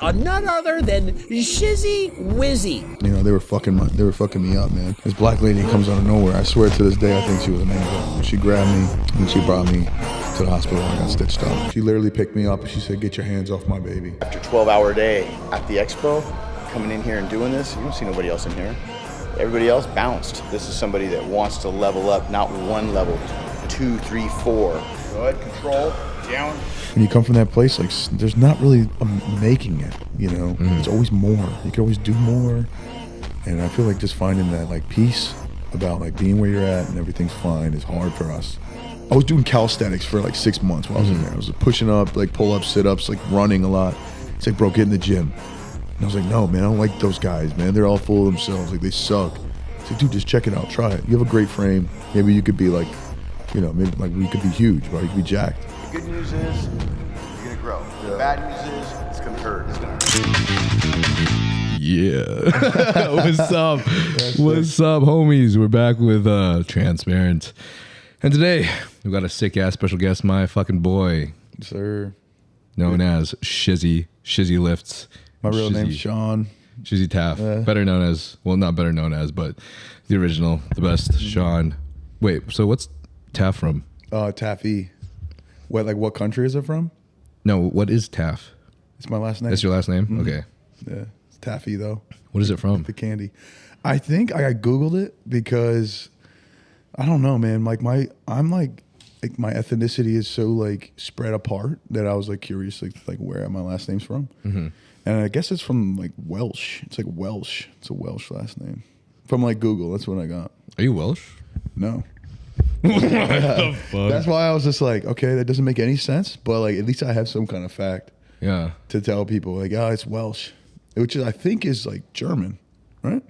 None other than Shizzy Wizzy. You know, they were fucking me up, man. This black lady comes out of nowhere. I swear to this day, I think she was an angel. She grabbed me and she brought me to the hospital. I got stitched up. She literally picked me up and she said, "Get your hands off my baby." After a 12-hour day at the expo, coming in here and doing this, you don't see nobody else in here. Everybody else bounced. This is somebody that wants to level up, not one level, 2, 3, 4. Go ahead, control, down. When you come from that place, like, there's not really making it, you know? There's always more. You can always do more. And I feel like just finding that, like, peace about, like, being where you're at and everything's fine is hard for us. I was doing calisthenics for, like, 6 months while I was in there. I was pushing up, like, pull-ups, sit-ups, like, running a lot. It's like, bro, get in the gym. And I was like, no, man, I don't like those guys, man. They're all full of themselves. Like, they suck. It's like, dude, just check it out. Try it. You have a great frame. Maybe you could be, like, you know, maybe, like, we could be huge, bro. You could be jacked. The good news is you're gonna grow. The bad news is it's gonna hurt. It's gonna hurt. Yeah. What's up? What's up, homies? We're back with Trensparent. And today, we've got a sick-ass special guest, my fucking boy. Sir. Known as Shizzy. Shizzy lifts. My real Shizzy. name's Shawn. Shizzytaff. Better known as, well, not better known as, but the original, the best, Shawn. Wait, so what's Taff from? Taffy. What country is it from? No, what is Taff? It's my last name. That's your last name? Okay. Yeah, it's Taffy though. What is it from? The candy. I think I Googled it because I don't know, man. Like my ethnicity is so like spread apart that I was like curious like where my last name's from. And I guess it's from like Welsh. It's like Welsh. It's a Welsh last name. From like Google, that's what I got. Are you Welsh? No. What the fuck? That's why I was just like, okay, that doesn't make any sense, but like at least I have some kind of fact. Yeah. To tell people like, oh, it's Welsh, which I think is like German, right?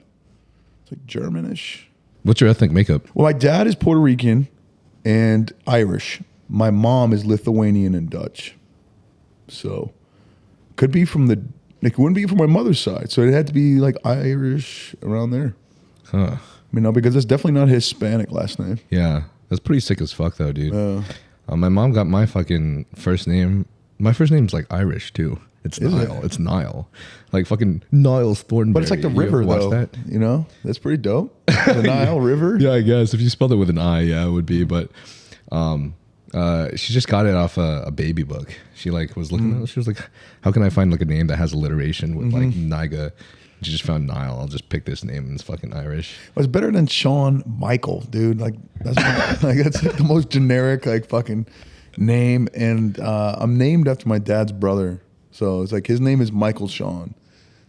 It's like Germanish. What's your ethnic makeup? Well, my dad is Puerto Rican and Irish. My mom is Lithuanian and Dutch. So could be from it wouldn't be from my mother's side. So it had to be like Irish around there. Huh. I mean, no, because it's definitely not Hispanic last name. Yeah. That's pretty sick as fuck though, dude. My mom got my fucking first name. My first name's like Irish too. It's Nile. It's Nile. Like fucking Niles Thorntonberry. But it's like the river though. That? You know? That's pretty dope. The Nile River. Yeah, I guess. If you spelled it with an I, yeah, it would be. But she just got it off a baby book. She like was looking at it. She was like, how can I find like a name that has alliteration with like Niga? She just found Nile. I'll just pick this name and it's fucking Irish. It's better than Shawn Michael, dude. Like that's that's like the most generic like fucking name. And I'm named after my dad's brother, so it's like his name is Michael Shawn,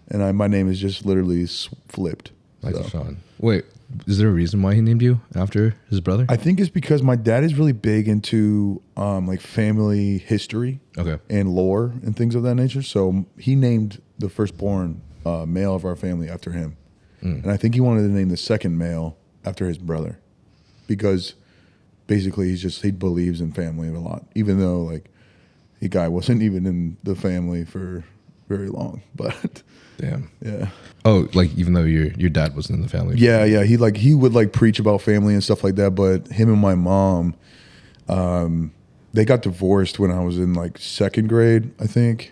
and my name is just literally flipped. Michael Shawn. Wait, is there a reason why he named you after his brother? I think it's because my dad is really big into like family history, and lore and things of that nature. So he named the firstborn male of our family after him. And I think he wanted to name the second male after his brother because basically he believes in family a lot, even though like the guy wasn't even in the family for very long. But damn. Yeah. Oh, like even though your dad wasn't in the family. Yeah, yeah. He would like preach about family and stuff like that. But him and my mom, they got divorced when I was in like second grade, I think.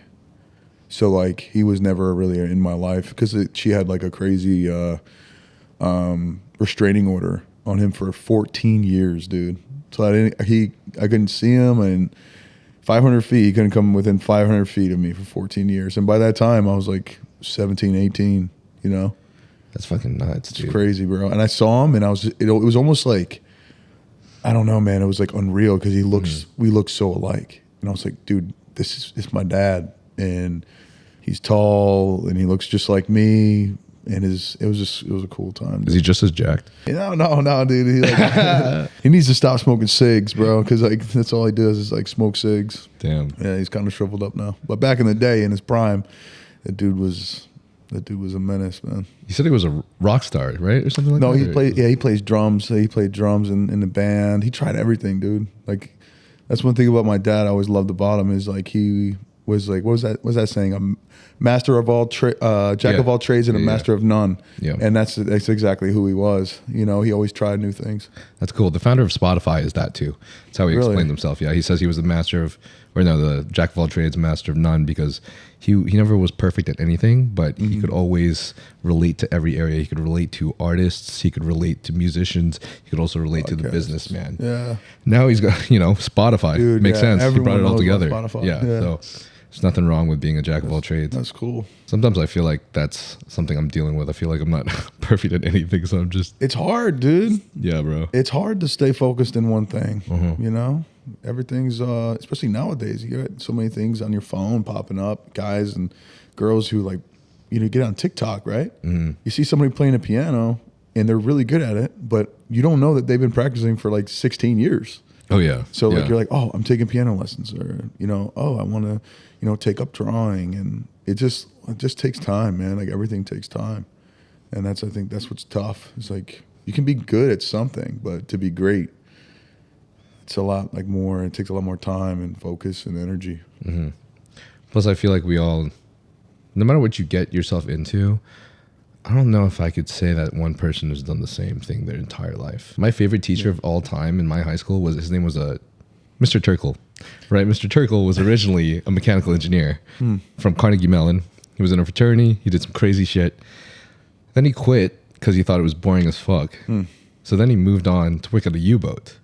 So like he was never really in my life because she had like a crazy restraining order on him for 14 years, dude. So I couldn't see him, and 500 feet, he couldn't come within 500 feet of me for 14 years. And by that time I was like 17, 18, you know? That's fucking nuts, dude. It's crazy, bro. And I saw him and it was almost like, I don't know, man. It was like unreal because we look so alike. And I was like, dude, this is my dad. And he's tall and he looks just like me. And it was a cool time. Dude. Is he just as jacked? No, dude. He needs to stop smoking cigs, bro. Because like that's all he does is like smoke cigs. Damn. Yeah, he's kind of shriveled up now. But back in the day, in his prime, that dude was a menace, man. You said he was a rock star, right, or something like that? No, he plays drums. He played drums in the band. He tried everything, dude. Like that's one thing about my dad. I always loved about him is like he was like, what was that saying? A master of all jack of all trades and a master of none. Yeah. And that's exactly who he was. You know, he always tried new things. That's cool. The founder of Spotify is that too. That's how he explained himself. Yeah, he says he was the master of or no, the jack of all trades, master of none, because he never was perfect at anything, but he could always relate to every area. He could relate to artists. He could relate to musicians. He could also relate to the businessman. Yeah. Now he's got, Spotify. Dude, Makes sense. He brought it all knows together. about Spotify. Yeah. So there's nothing wrong with being a jack of all trades. That's cool. Sometimes I feel like that's something I'm dealing with. I feel like I'm not perfect at anything, so I'm just... It's hard, dude. Yeah, bro. It's hard to stay focused in one thing, Everything's, especially nowadays, you got so many things on your phone popping up, guys and girls who like, get on TikTok, right? You see somebody playing a piano and they're really good at it, but you don't know that they've been practicing for like 16 years. Oh, yeah. So like you're like, oh, I'm taking piano lessons, or, oh, I want to, take up drawing. And it just takes time, man. Like everything takes time. And I think that's what's tough. It's like you can be good at something, but to be great, it's a lot more. It takes a lot more time and focus and energy. Plus, I feel like we all, no matter what you get yourself into, I don't know if I could say that one person has done the same thing their entire life. My favorite teacher of all time in my high school his name was Mr. Turkle, right? Mr. Turkle was originally a mechanical engineer from Carnegie Mellon. He was in a fraternity. He did some crazy shit. Then he quit because he thought it was boring as fuck. So then he moved on to work at a U-boat.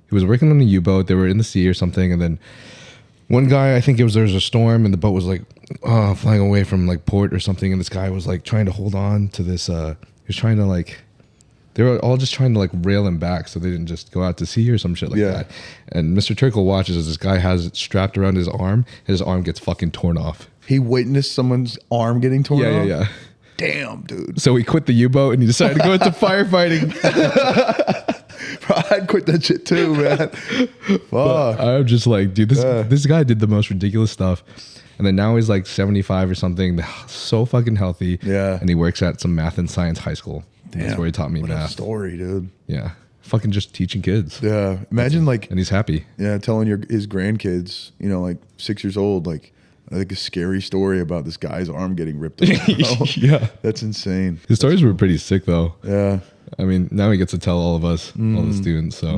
He was working on a U-boat. They were in the sea or something. And then one guy, I think there was a storm and the boat was like flying away from like port or something. And this guy was like trying to hold on to this. He was trying to like, they were all just trying to like rail him back so they didn't just go out to sea or some shit like that. And Mr. Turkle watches as this guy has it strapped around his arm and his arm gets fucking torn off. He witnessed someone's arm getting torn off? Yeah. Damn, dude. So he quit the U-boat and he decided to go into firefighting. Bro, I'd quit that shit too, man. Fuck. I'm just like, dude, this guy did the most ridiculous stuff. And then now he's like 75 or something, so fucking healthy. Yeah. And he works at some math and science high school. Damn, that's where he taught me what math. A story, dude. Yeah. Fucking just teaching kids. Yeah. Imagine like... And he's happy. Yeah, telling his grandkids, like 6 years old, like a scary story about this guy's arm getting ripped off. Yeah. That's insane. His stories were pretty sick though. Yeah. I mean, now he gets to tell all of us, all the students. So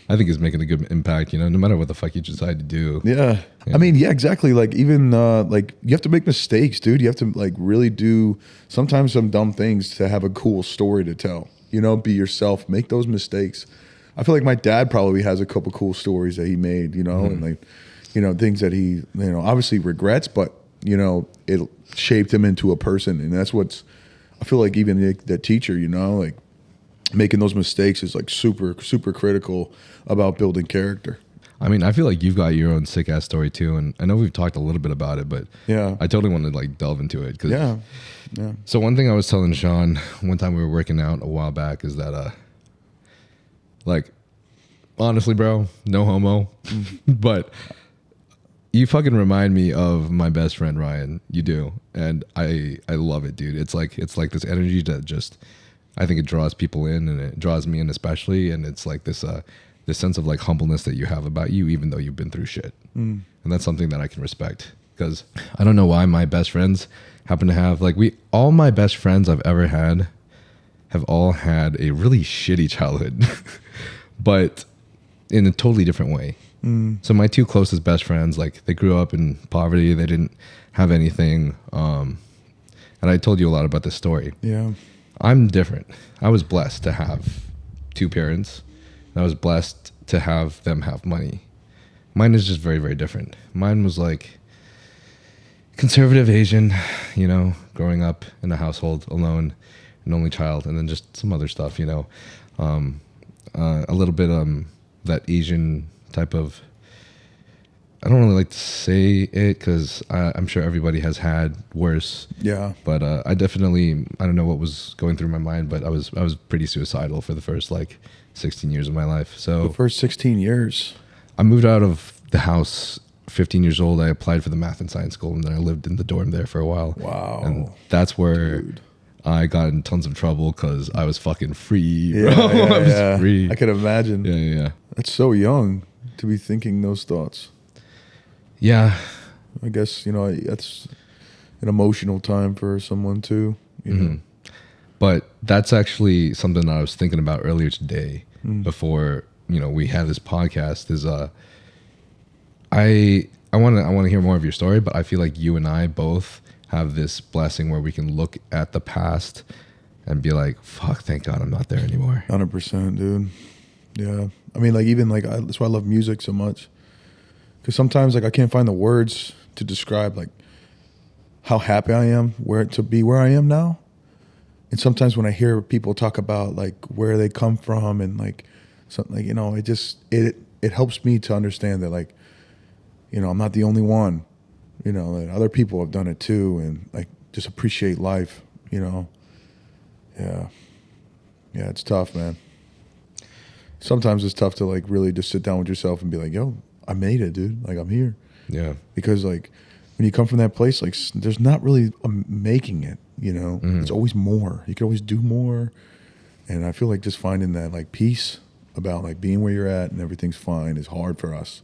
I think he's making a good impact, no matter what the fuck you decide to do. Yeah. I mean, yeah, exactly. Like even like you have to make mistakes, dude. You have to like really do sometimes some dumb things to have a cool story to tell. Be yourself, make those mistakes. I feel like my dad probably has a couple cool stories that he made, and like, things that he, obviously regrets, but it shaped him into a person. And that's what's, I feel like even that teacher, like, making those mistakes is like super, super critical about building character. I mean, I feel like you've got your own sick ass story too, and I know we've talked a little bit about it, but yeah, I totally want to like delve into it. Yeah. So one thing I was telling Shawn one time we were working out a while back is that, like, honestly, bro, no homo, but you fucking remind me of my best friend Ryan. You do, and I love it, dude. It's like this energy that just. I think it draws people in, and it draws me in especially, and it's like this sense of like humbleness that you have about you, even though you've been through shit. And that's something that I can respect, because I don't know why my best friends happen to have like all my best friends I've ever had have all had a really shitty childhood, but in a totally different way. So my two closest best friends, like they grew up in poverty, they didn't have anything, and I told you a lot about this story. Yeah. I'm different. I was blessed to have two parents. And I was blessed to have them have money. Mine is just very, very different. Mine was like conservative Asian, growing up in a household alone, an only child, and then just some other stuff, a little bit that Asian type of. I don't really like to say it because I'm sure everybody has had worse. Yeah. But I don't know what was going through my mind, but I was pretty suicidal for the first like 16 years of my life. So the first 16 years. I moved out of the house 15 years old. I applied for the math and science school, and then I lived in the dorm there for a while. Wow. And that's where I got in tons of trouble because I was fucking free. Yeah, bro. yeah, I was yeah. free. I could imagine. Yeah. That's so young to be thinking those thoughts. Yeah. I guess, that's an emotional time for someone too. But that's actually something that I was thinking about earlier today before, we had this podcast is I want to hear more of your story, but I feel like you and I both have this blessing where we can look at the past and be like, fuck, thank God I'm not there anymore. 100%, dude. Yeah. I mean, like, even like, that's why I love music so much. Because sometimes, like, I can't find the words to describe, like, how happy I am to be where I am now. And sometimes when I hear people talk about, like, where they come from and, like, something, like, you know, it helps me to understand that, like, you know, I'm not the only one, you know, that other people have done it too, and, like, just appreciate life, you know. Yeah. Yeah, it's tough, man. Sometimes it's tough to, like, really just sit down with yourself and be like, yo, I made it, dude. Like, I'm here. Yeah. Because, like, when you come from that place, like, there's not really a making it, you know. It's always more. You can always do more. And I feel like just finding that, like, peace about, like, being where you're at and everything's fine is hard for us.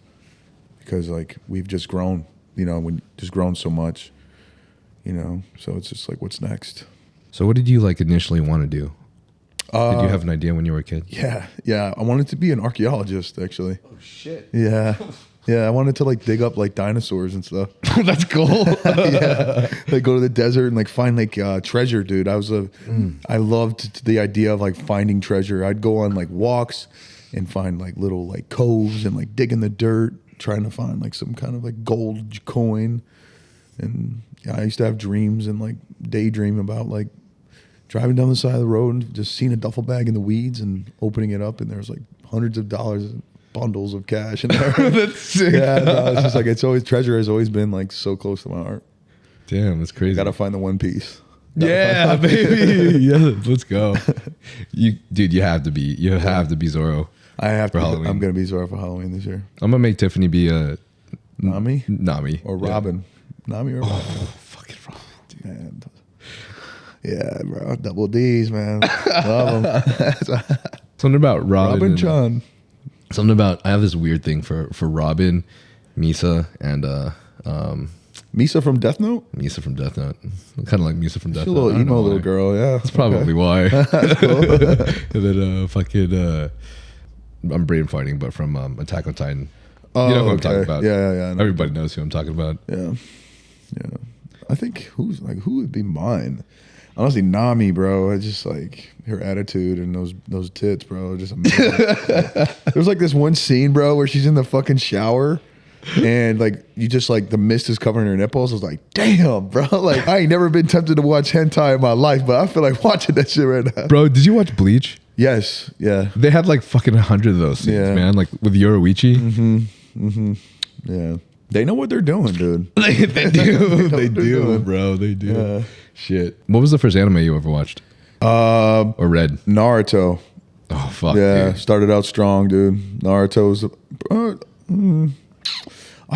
Because, like, we've just grown, you know, just grown so much, you know. So it's just like, what's next? So what did you, like, initially want to do? Did you have an idea when you were a kid? Yeah. I wanted to be an archaeologist, actually. Oh, shit. Yeah. Yeah, I wanted to, like, dig up, like, dinosaurs and stuff. That's cool. Yeah, like, go to the desert and, like, find, like, treasure, dude. I loved the idea of, like, finding treasure. I'd go on, like, walks and find, like, little, like, coves and, like, dig in the dirt, trying to find, like, some kind of, like, gold coin. And yeah, I used to have dreams and, like, daydream about, like, driving down the side of the road and just seeing a duffel bag in the weeds and opening it up, and there's, like, hundreds of dollars, bundles of cash in there. That's sick. Yeah, no, it's just like, treasure has always been, like, so close to my heart. Damn, that's crazy. Gotta find the one piece. Yeah, baby. Yeah, let's go. Dude, you have to be Zorro. I have to. Halloween. I'm gonna be Zorro for Halloween this year. I'm gonna make Tiffany be a Nami or Robin. Yeah. Nami or Robin. Oh, fucking Robin, dude. Man. Yeah, bro. Double D's, man. Love them. Something about Robin. Chan. Something about, I have this weird thing for Robin, Misa, and Misa from Death Note? Misa from Death Note. Kind of like Misa from Death She's a Note. little emo little girl, yeah. That's probably why. That's cool. And then I'm brain fighting, but from Attack on Titan. Oh, you know who I'm talking about. Yeah. Everybody knows who I'm talking about. Yeah. I think who would be mine? Honestly, Nami, bro. I just, like, her attitude and those tits, bro. Just amazing. There's, like, this one scene, bro, where she's in the fucking shower and, like, you just, like, the mist is covering her nipples. I was like, damn, bro. Like, I ain't never been tempted to watch hentai in my life, but I feel like watching that shit right now. Bro, did you watch Bleach? Yes. Yeah. They had like fucking 100 of those scenes, man. Like with Yoruichi. Yeah. They know what they're doing, dude. They do. They do, doing. bro. They do. Yeah. Shit. What was the first anime you ever watched? Or read? Naruto. Oh, fuck. Yeah. Dude. Started out strong, dude. Naruto's. I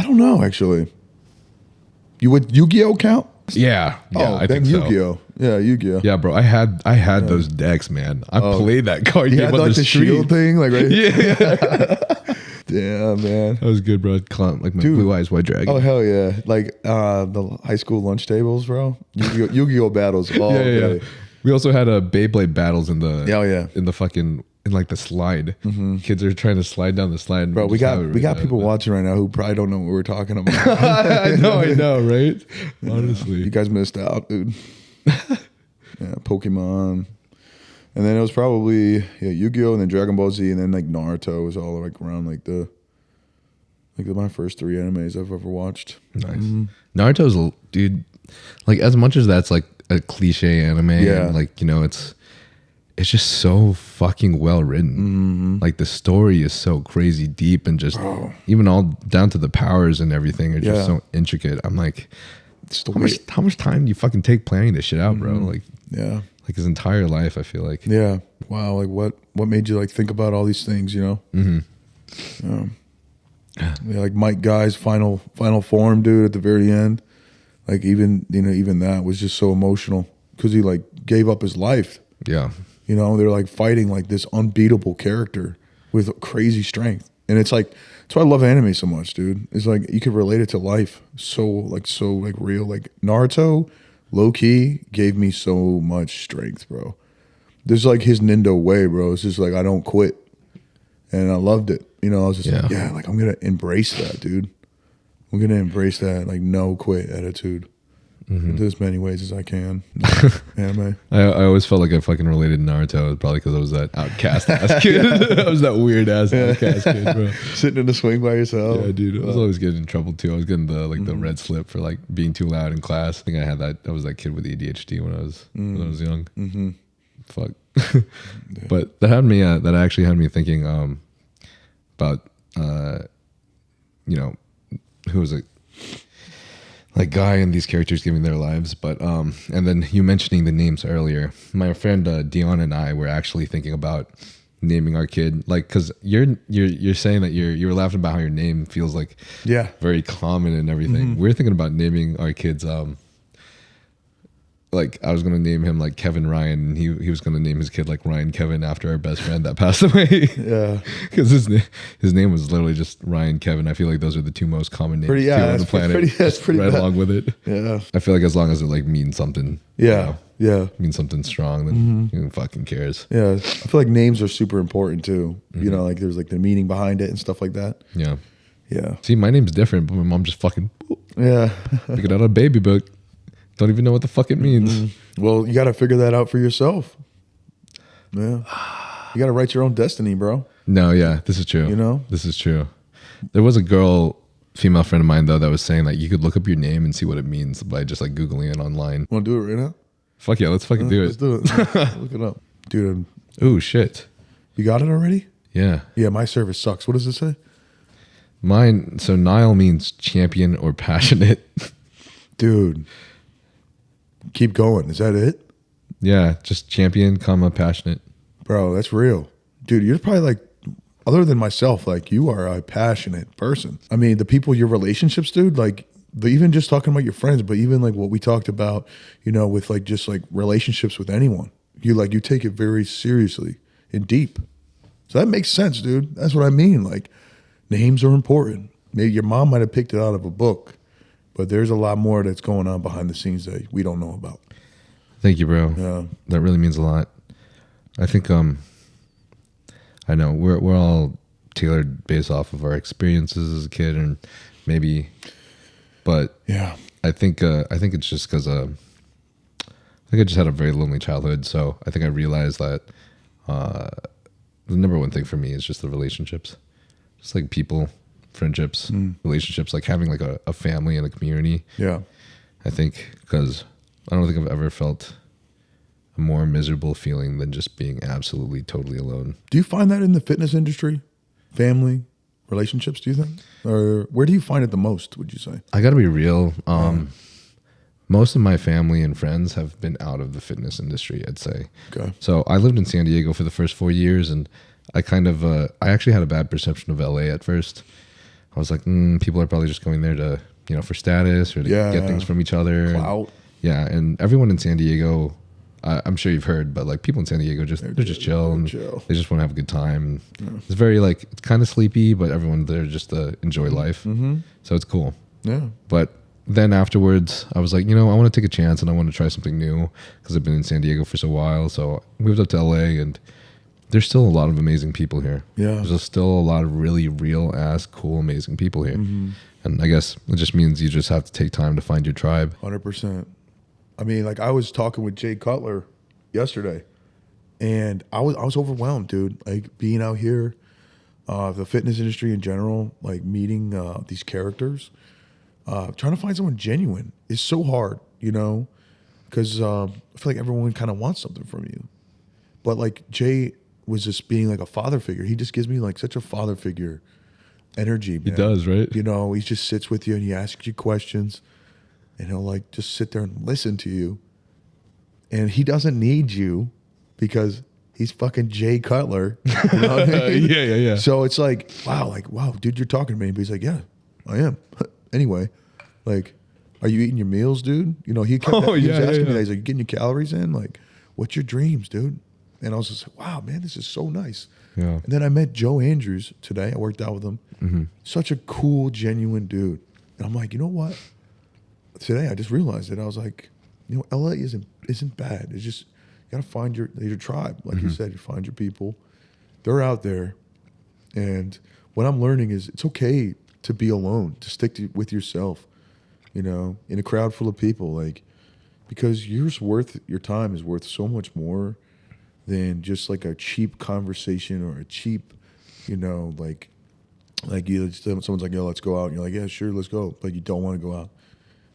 don't know, actually. You would Yu-Gi-Oh count? Yeah. Yeah, I think Yu-Gi-Oh. so. Yeah, Yu-Gi-Oh. Yeah, bro. I had those decks, man. I played that card You game had, on like, the the street. shield thing, like, right? Yeah. Damn, man. That was good, bro. Like my Dude. Blue Eyes White Dragon. Oh, hell yeah. Like, the high school lunch tables, bro. Yu-Gi-Oh battles. Oh, yeah. We also had Beyblade battles in the Yeah. in the fucking in like the slide. Kids are trying to slide down the slide. And Bro, we got people watching. watching right now who probably don't know what we're talking about. I know, right? Honestly, You guys missed out, dude. Yeah, Pokemon. And then it was probably Yu-Gi-Oh! And then Dragon Ball Z, and then, like, Naruto was all, like, around, like my first 3 animes I've ever watched. Nice. Naruto's, dude, like, as much as that's like a cliche anime, and, like, you know, it's just so fucking well written. Like, the story is so crazy deep, and just even all down to the powers and everything are just so intricate. I'm like, how much time do you fucking take planning this shit out, bro? Like, like his entire life, I feel like. Yeah. Wow. Like, what made you, like, think about all these things, you know? Yeah, like Mike Guy's final form, dude, at the very end. Like, even that was just so emotional because he, like, gave up his life. Yeah. You know, they're, like, fighting, like, this unbeatable character with crazy strength. And it's like, that's why I love anime so much, dude. It's like you could relate it to life so real. Like, Naruto, low key, gave me so much strength, bro. There's, like, his Nindo way, bro. It's just like, I don't quit. And I loved it. You know, I was just like, like, I'm going to embrace that, dude. We're gonna embrace that like no quit attitude. Do as many ways as I can. Anime. I always felt like I fucking related to Naruto, probably because I was that outcast ass kid. I was that weird ass outcast kid, bro. Sitting in the swing by yourself. Yeah, dude. I was always getting in trouble too. I was getting the the red slip for like being too loud in class. I think I had that. I was that kid with ADHD when I was young. Fuck. But that had me. That actually had me thinking about who was it? Like Guy and these characters giving their lives, but and then you mentioning the names earlier. My friend Dion and I were actually thinking about naming our kid, like, because you're saying that you were laughing about how your name feels like very common and everything. We're thinking about naming our kids like I was gonna name him like Kevin Ryan, and he was gonna name his kid like Ryan Kevin after our best friend that passed away. Yeah, because his name was literally just Ryan Kevin. I feel like those are the two most common names on the planet. That's pretty right bad. Along with it. Yeah, I feel like as long as it like means something. Yeah, means something strong, then who fucking cares? Yeah, I feel like names are super important too. You know, like there's like the meaning behind it and stuff like that. Yeah, yeah. See, my name's different, but my mom just fucking pick it out of a baby book. Don't even know what the fuck it means. Well, you got to figure that out for yourself. Yeah. You got to write your own destiny, bro. No, yeah, this is true. You know? This is true. There was a female friend of mine, though, that was saying that you could look up your name and see what it means by just like Googling it online. Want to do it right now? Fuck yeah, let's fucking do it. Let's do it. Look it up. Dude. Ooh, shit. You got it already? Yeah. Yeah, my service sucks. What does it say? Mine, so Nile means champion or passionate. Dude. Keep going. Is that it? Yeah, just champion, passionate. Bro, that's real. Dude, you're probably like, other than myself, like you are a passionate person. I mean, the people, your relationships, dude, like even just talking about your friends, but even like what we talked about, you know, with like just like relationships with anyone. You take it very seriously and deep. So that makes sense, dude. That's what I mean. Like names are important. Maybe your mom might have picked it out of a book. But there's a lot more that's going on behind the scenes that we don't know about. Thank you, bro. Yeah. That really means a lot. I think I know we're all tailored based off of our experiences as a kid and maybe, but yeah, I think it's just because I think I just had a very lonely childhood. So I think I realized that the number one thing for me is just the relationships, just like people. Friendships, relationships, like having like a family and a community. Yeah. I think because I don't think I've ever felt a more miserable feeling than just being absolutely totally alone. Do you find that in the fitness industry? Family, relationships, do you think? Or where do you find it the most, would you say? I got to be real. Most of my family and friends have been out of the fitness industry, I'd say. Okay. So I lived in San Diego for the first 4 years, and I kind of, I actually had a bad perception of LA at first. I was like, people are probably just going there to, for status or to get things from each other. Clout. And everyone in San Diego, I'm sure you've heard, but like people in San Diego they're just chill and they just want to have a good time. Yeah. It's very like it's kind of sleepy, but everyone there just to enjoy life. So it's cool. Yeah. But then afterwards, I was like, I want to take a chance and I want to try something new because I've been in San Diego for so while. So I moved up to LA and there's still a lot of amazing people here. Yeah. There's still a lot of really real ass, cool, amazing people here. And I guess it just means you just have to take time to find your tribe. 100%. I mean, like I was talking with Jay Cutler yesterday and I was overwhelmed, dude. Like being out here, the fitness industry in general, like meeting these characters, trying to find someone genuine is so hard, because I feel like everyone kind of wants something from you. But like Jay was just being like a father figure. He just gives me like such a father figure energy, man. He does, right? He just sits with you and he asks you questions and he'll like just sit there and listen to you. And he doesn't need you because he's fucking Jay Cutler. You know what I mean? Yeah. So it's like, wow, dude, you're talking to me. But he's like, yeah, I am. Anyway, like, are you eating your meals, dude? He kept he was asking me that. He's like, you getting your calories in? Like, what's your dreams, dude? And I was just like, wow, man, this is so nice. Yeah. And then I met Joe Andrews today. I worked out with him. Such a cool, genuine dude. And I'm like, you know what? Today I just realized it. I was like, LA isn't bad. It's just you gotta find your tribe. Like you said, you find your people. They're out there. And what I'm learning is it's okay to be alone, to stick with yourself, you know, in a crowd full of people, like, because your time is worth so much more than just like a cheap conversation or a cheap, you know, like someone's like, yo, let's go out. And you're like, yeah, sure, let's go. But you don't want to go out.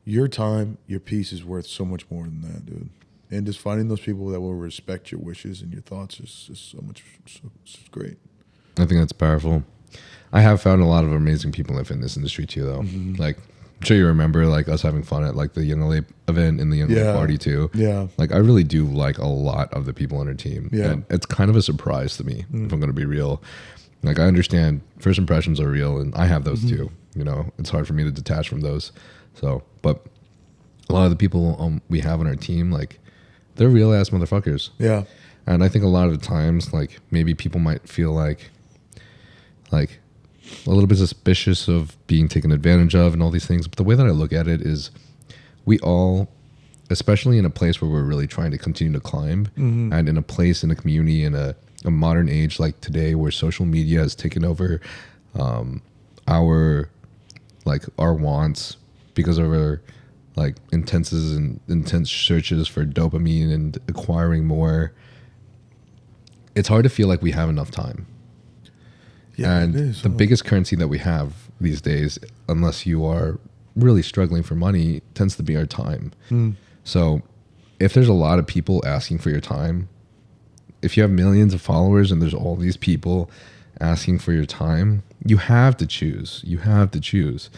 Your time, your peace is worth so much more than that, dude. And just finding those people that will respect your wishes and your thoughts is so great. I think that's powerful. I have found a lot of amazing people in the fitness industry too, though. Like, I'm sure you remember like us having fun at like the Young LA event and the Young LA party too. Yeah. Like, I really do like a lot of the people on our team. Yeah. And it's kind of a surprise to me, if I'm going to be real. Like, I understand first impressions are real, and I have those too. You know, it's hard for me to detach from those. So, but a lot of the people we have on our team, like, they're real ass motherfuckers. Yeah. And I think a lot of the times, like, maybe people might feel like a little bit suspicious of being taken advantage of and all these things. But the way that I look at it is we all, especially in a place where we're really trying to continue to climb, and in a place, in a community, in a modern age like today where social media has taken over our wants because of our like intense searches for dopamine and acquiring more. It's hard to feel like we have enough time. Yeah, and the biggest currency that we have these days, unless you are really struggling for money, tends to be our time. So if there's a lot of people asking for your time, if you have millions of followers and there's all these people asking for your time, you have to choose. You have to choose.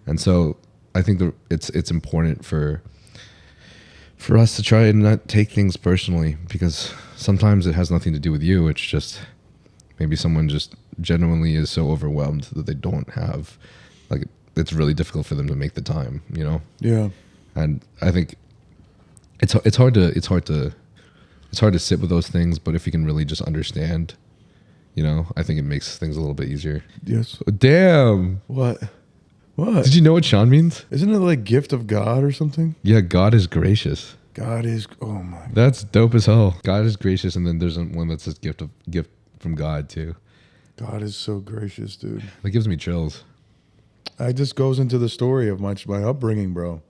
And so I think it's important for us to try and not take things personally, because sometimes it has nothing to do with you. It's just maybe someone just genuinely is so overwhelmed that they don't have, like, it's really difficult for them to make the time, you know? Yeah. And I think it's hard to sit with those things, but if you can really just understand, you know, I think it makes things a little bit easier. Yes. Damn. What? Did you know what Shawn means? Isn't it like gift of God or something? Yeah, God is gracious. God is, oh my. That's dope as hell. God is gracious, and then there's one that says gift from God too. God is so gracious, dude. That gives me chills. I just goes into the story of my upbringing, bro.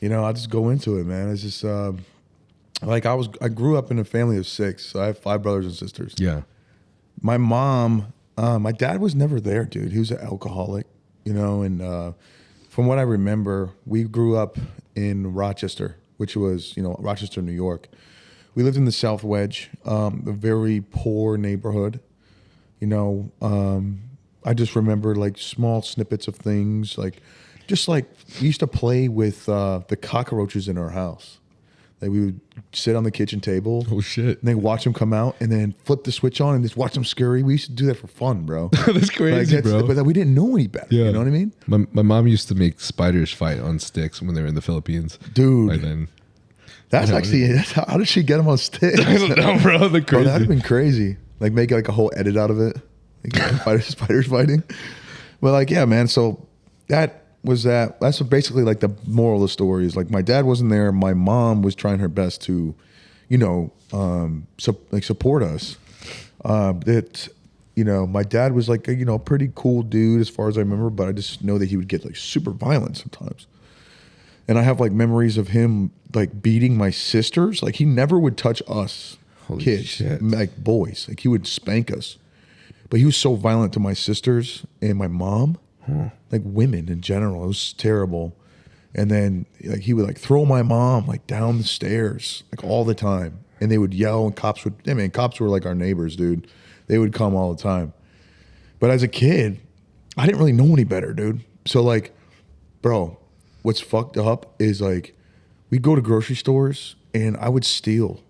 You know, I just go into it, man. It's just like I grew up in a family of 6. So I have 5 brothers and sisters. Yeah. My mom, my dad was never there, dude. He was an alcoholic, you know, and from what I remember, we grew up in Rochester, which was, you know, Rochester, New York. We lived in the South Wedge, a very poor neighborhood. You know, I just remember like small snippets of things, like just like we used to play with the cockroaches in our house. Like we would sit on the kitchen table. Oh shit! And then watch them come out, and then flip the switch on and just watch them scurry. We used to do that for fun, bro. That's crazy, bro. But we didn't know any better. Yeah. You know what I mean? My mom used to make spiders fight on sticks when they were in the Philippines. Dude. Like then. That's actually, how did she get them on sticks? I don't know, bro. The crazy. Oh, that'd have been crazy. Like make like a whole edit out of it. Like, spiders fighting. But like, yeah, man. So that's basically like the moral of the story is like my dad wasn't there. My mom was trying her best to, you know, support us. That, you know, my dad was like a, you know, pretty cool dude as far as I remember, but I just know that he would get like super violent sometimes. And I have like memories of him like beating my sisters. Like he never would touch us. Holy kids, shit. like boys. Like he would spank us. But he was so violent to my sisters and my mom, like women in general. It was terrible. And then like he would like throw my mom like down the stairs like all the time. And they would yell and cops were like our neighbors, dude. They would come all the time. But as a kid, I didn't really know any better, dude. So like, bro, what's fucked up is like we'd go to grocery stores and I would steal.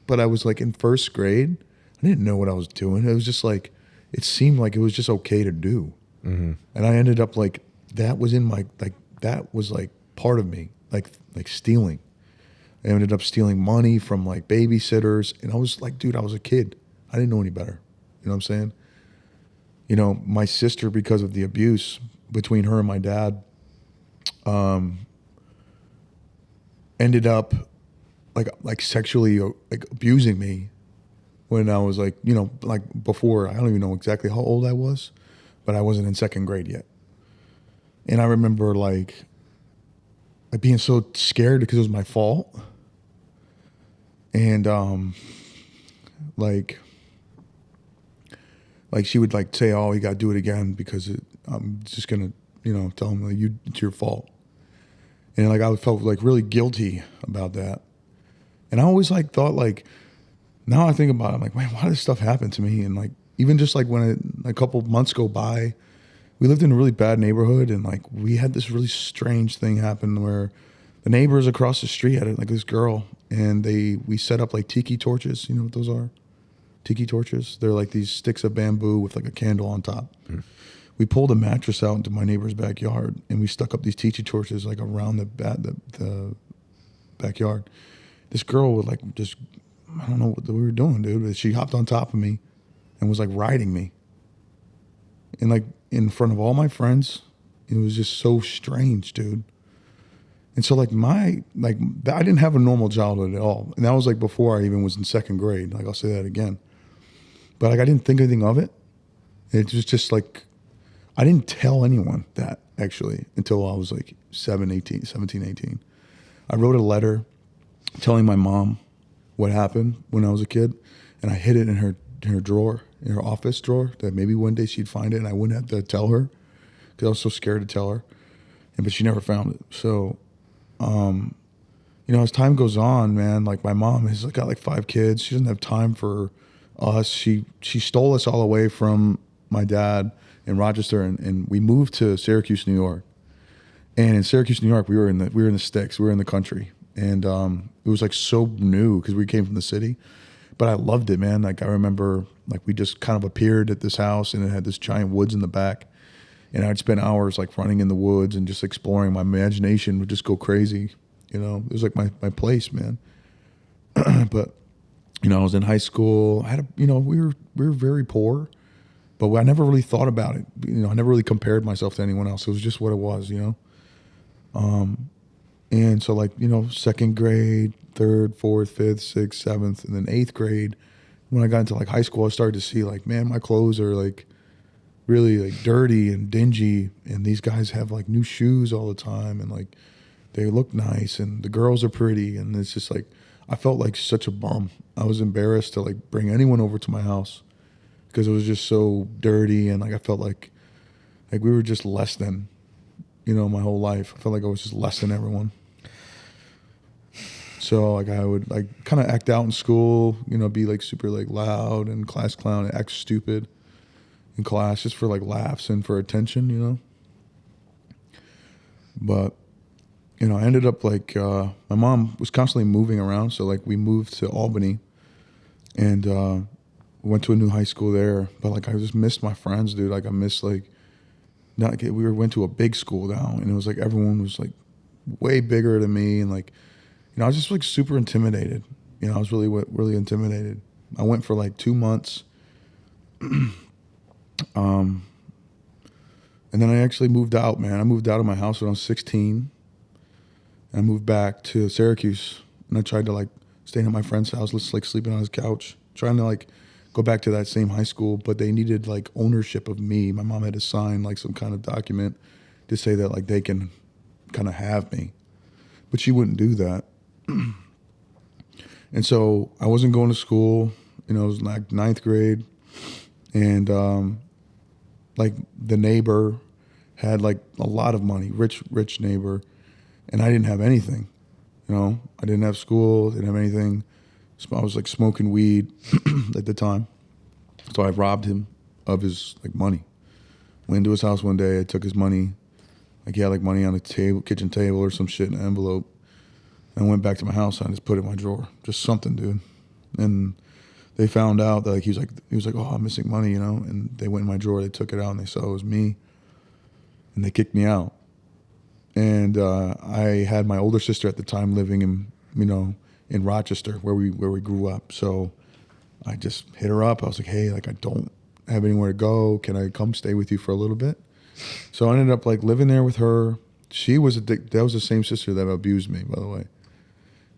But I was like in first grade. I didn't know what I was doing. It was just like, it seemed like it was just okay to do. And I ended up like, that was in my, like, that was like part of me, like stealing. I ended up stealing money from like babysitters. And I was like, dude, I was a kid. I didn't know any better. You know what I'm saying? You know, my sister, because of the abuse between her and my dad, ended up like sexually like abusing me when I was like, you know, like before, I don't even know exactly how old I was, but I wasn't in second grade yet. And I remember like being so scared because it was my fault. And like she would like say, "Oh, you got to do it again because I'm just gonna, tell him like it's your fault." And like I felt like really guilty about that. And I always like thought like, now I think about it, I'm like, man, why did this stuff happen to me? And like even just like when a couple months go by, we lived in a really bad neighborhood, and like we had this really strange thing happen where the neighbors across the street had like this girl, and we set up like tiki torches. You know what those are? Tiki torches. They're like these sticks of bamboo with like a candle on top. We pulled a mattress out into my neighbor's backyard, and we stuck up these tiki torches like around the backyard. This girl would like just, I don't know what we were doing, dude, but she hopped on top of me and was like riding me. And like in front of all my friends, it was just so strange, dude. And so like I didn't have a normal childhood at all. And that was like before I even was in second grade. Like I'll say that again. But like I didn't think anything of it. It was just like, I didn't tell anyone that actually until I was like 17, 18. I wrote a letter telling my mom what happened when I was a kid. And I hid it in her drawer, in her office drawer, that maybe one day she'd find it and I wouldn't have to tell her because I was so scared to tell her. But she never found it. So, as time goes on, man, like my mom has got like 5 kids. She doesn't have time for us. She stole us all away from my dad in Rochester, and we moved to Syracuse, New York. And in Syracuse, New York, we were in the sticks. We were in the country, and it was like so new because we came from the city. But I loved it, man. Like I remember, like we just kind of appeared at this house, and it had this giant woods in the back. And I'd spend hours like running in the woods and just exploring. My imagination would just go crazy. It was like my place, man. But, I was in high school. I had we were very poor, but I never really thought about it. I never really compared myself to anyone else. It was just what it was, And so like, second grade, third, fourth, fifth, sixth, seventh, and then 8th grade, when I got into like high school, I started to see like, man, my clothes are like really like dirty and dingy, and these guys have like new shoes all the time, and like they look nice, and the girls are pretty, and it's just like I felt like such a bum. I was embarrassed to like bring anyone over to my house because it was just so dirty, and like I felt like we were just less than, my whole life. I felt like I was just less than everyone. So like I would like kind of act out in school, be like super like loud and class clown and act stupid in class just for like laughs and for attention, But, I ended up like, my mom was constantly moving around. So like we moved to Albany and went to a new high school there. But like I just missed my friends, dude. Like I missed like, went to a big school now, and it was like everyone was like way bigger than me. And like, I was just like super intimidated. I was really intimidated. I went for like 2 months. And then I actually moved out, man. I moved out of my house when I was 16. And I moved back to Syracuse, and I tried to like stay at my friend's house, just like sleeping on his couch, trying to like go back to that same high school, but they needed like ownership of me. My mom had to sign like some kind of document to say that like they can kind of have me, but she wouldn't do that. And so I wasn't going to school, it was like 9th grade, and like the neighbor had like a lot of money, rich neighbor, and I didn't have anything. I didn't have school, didn't have anything. So I was like smoking weed at the time. So I robbed him of his like money. Went into his house one day, I took his money. Like he had like money on the table, kitchen table or some shit in an envelope. And I went back to my house and I just put it in my drawer. Just something, dude. And they found out that like he was like, oh, I'm missing money, and they went in my drawer, they took it out, and they saw it was me, and they kicked me out. And I had my older sister at the time living in Rochester where we grew up. So I just hit her up. I was like, hey, like I don't have anywhere to go. Can I come stay with you for a little bit? So I ended up like living there with her. She was that was the same sister that abused me, by the way.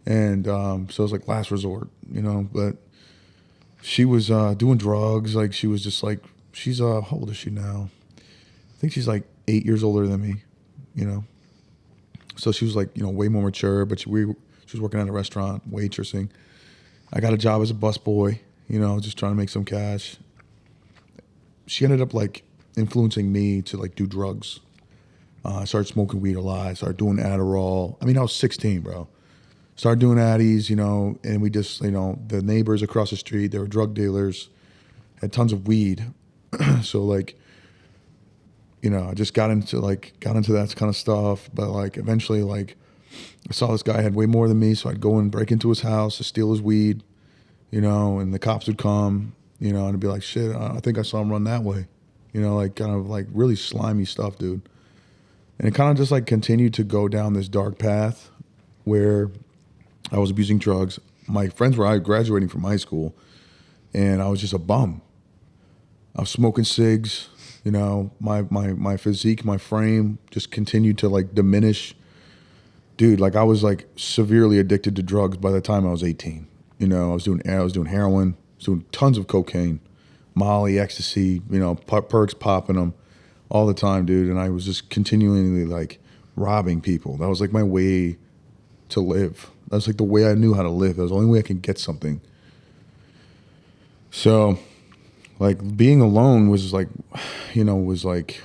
And so it was like last resort, but she was doing drugs. Like she was just like, she's how old is she now? I think she's like 8 years older than me. you know. So she was like, you know, way more mature, but she was working at a restaurant, waitressing. I got a job as a busboy, you know, just trying to make some cash. She ended up like influencing me to like do drugs. I started smoking weed a lot. I started doing Adderall. I mean, I was 16, bro. Started doing Addies, you know, and we just, you know, the neighbors across the street, they were drug dealers, had tons of weed. So like, you know, I just got into that kind of stuff. But like eventually, like I saw this guy had way more than me, so I'd go and break into his house to steal his weed, you know, and the cops would come, you know, and I'd be like, shit, I think I saw him run that way, you know, like kind of like really slimy stuff, dude. And it kind of just like continued to go down this dark path where I was abusing drugs. My friends were graduating from high school, and I was just a bum. I was smoking cigs, you know, my physique, my frame just continued to like diminish. Dude, like I was like severely addicted to drugs by the time I was 18. You know, I was doing heroin, I was doing tons of cocaine, Molly, ecstasy, you know, perks, popping them all the time, dude. And I was just continually like robbing people. That was like my way to live. That was like the way I knew how to live. That was the only way I could get something. So like being alone was like, you know, was like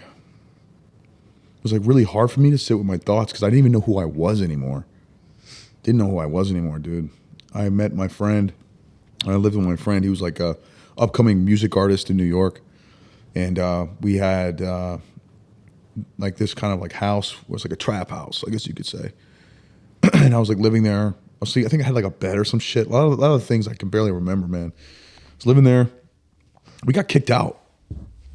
really hard for me to sit with my thoughts because I didn't even know who I was anymore. Didn't know who I was anymore, dude. I met my friend. I lived with my friend. He was like a upcoming music artist in New York. And we had like this kind of like house. It was like a trap house, I guess you could say. And I was like living there. I think I had like a bed or some shit. A lot of things I can barely remember, man. I was living there. We got kicked out.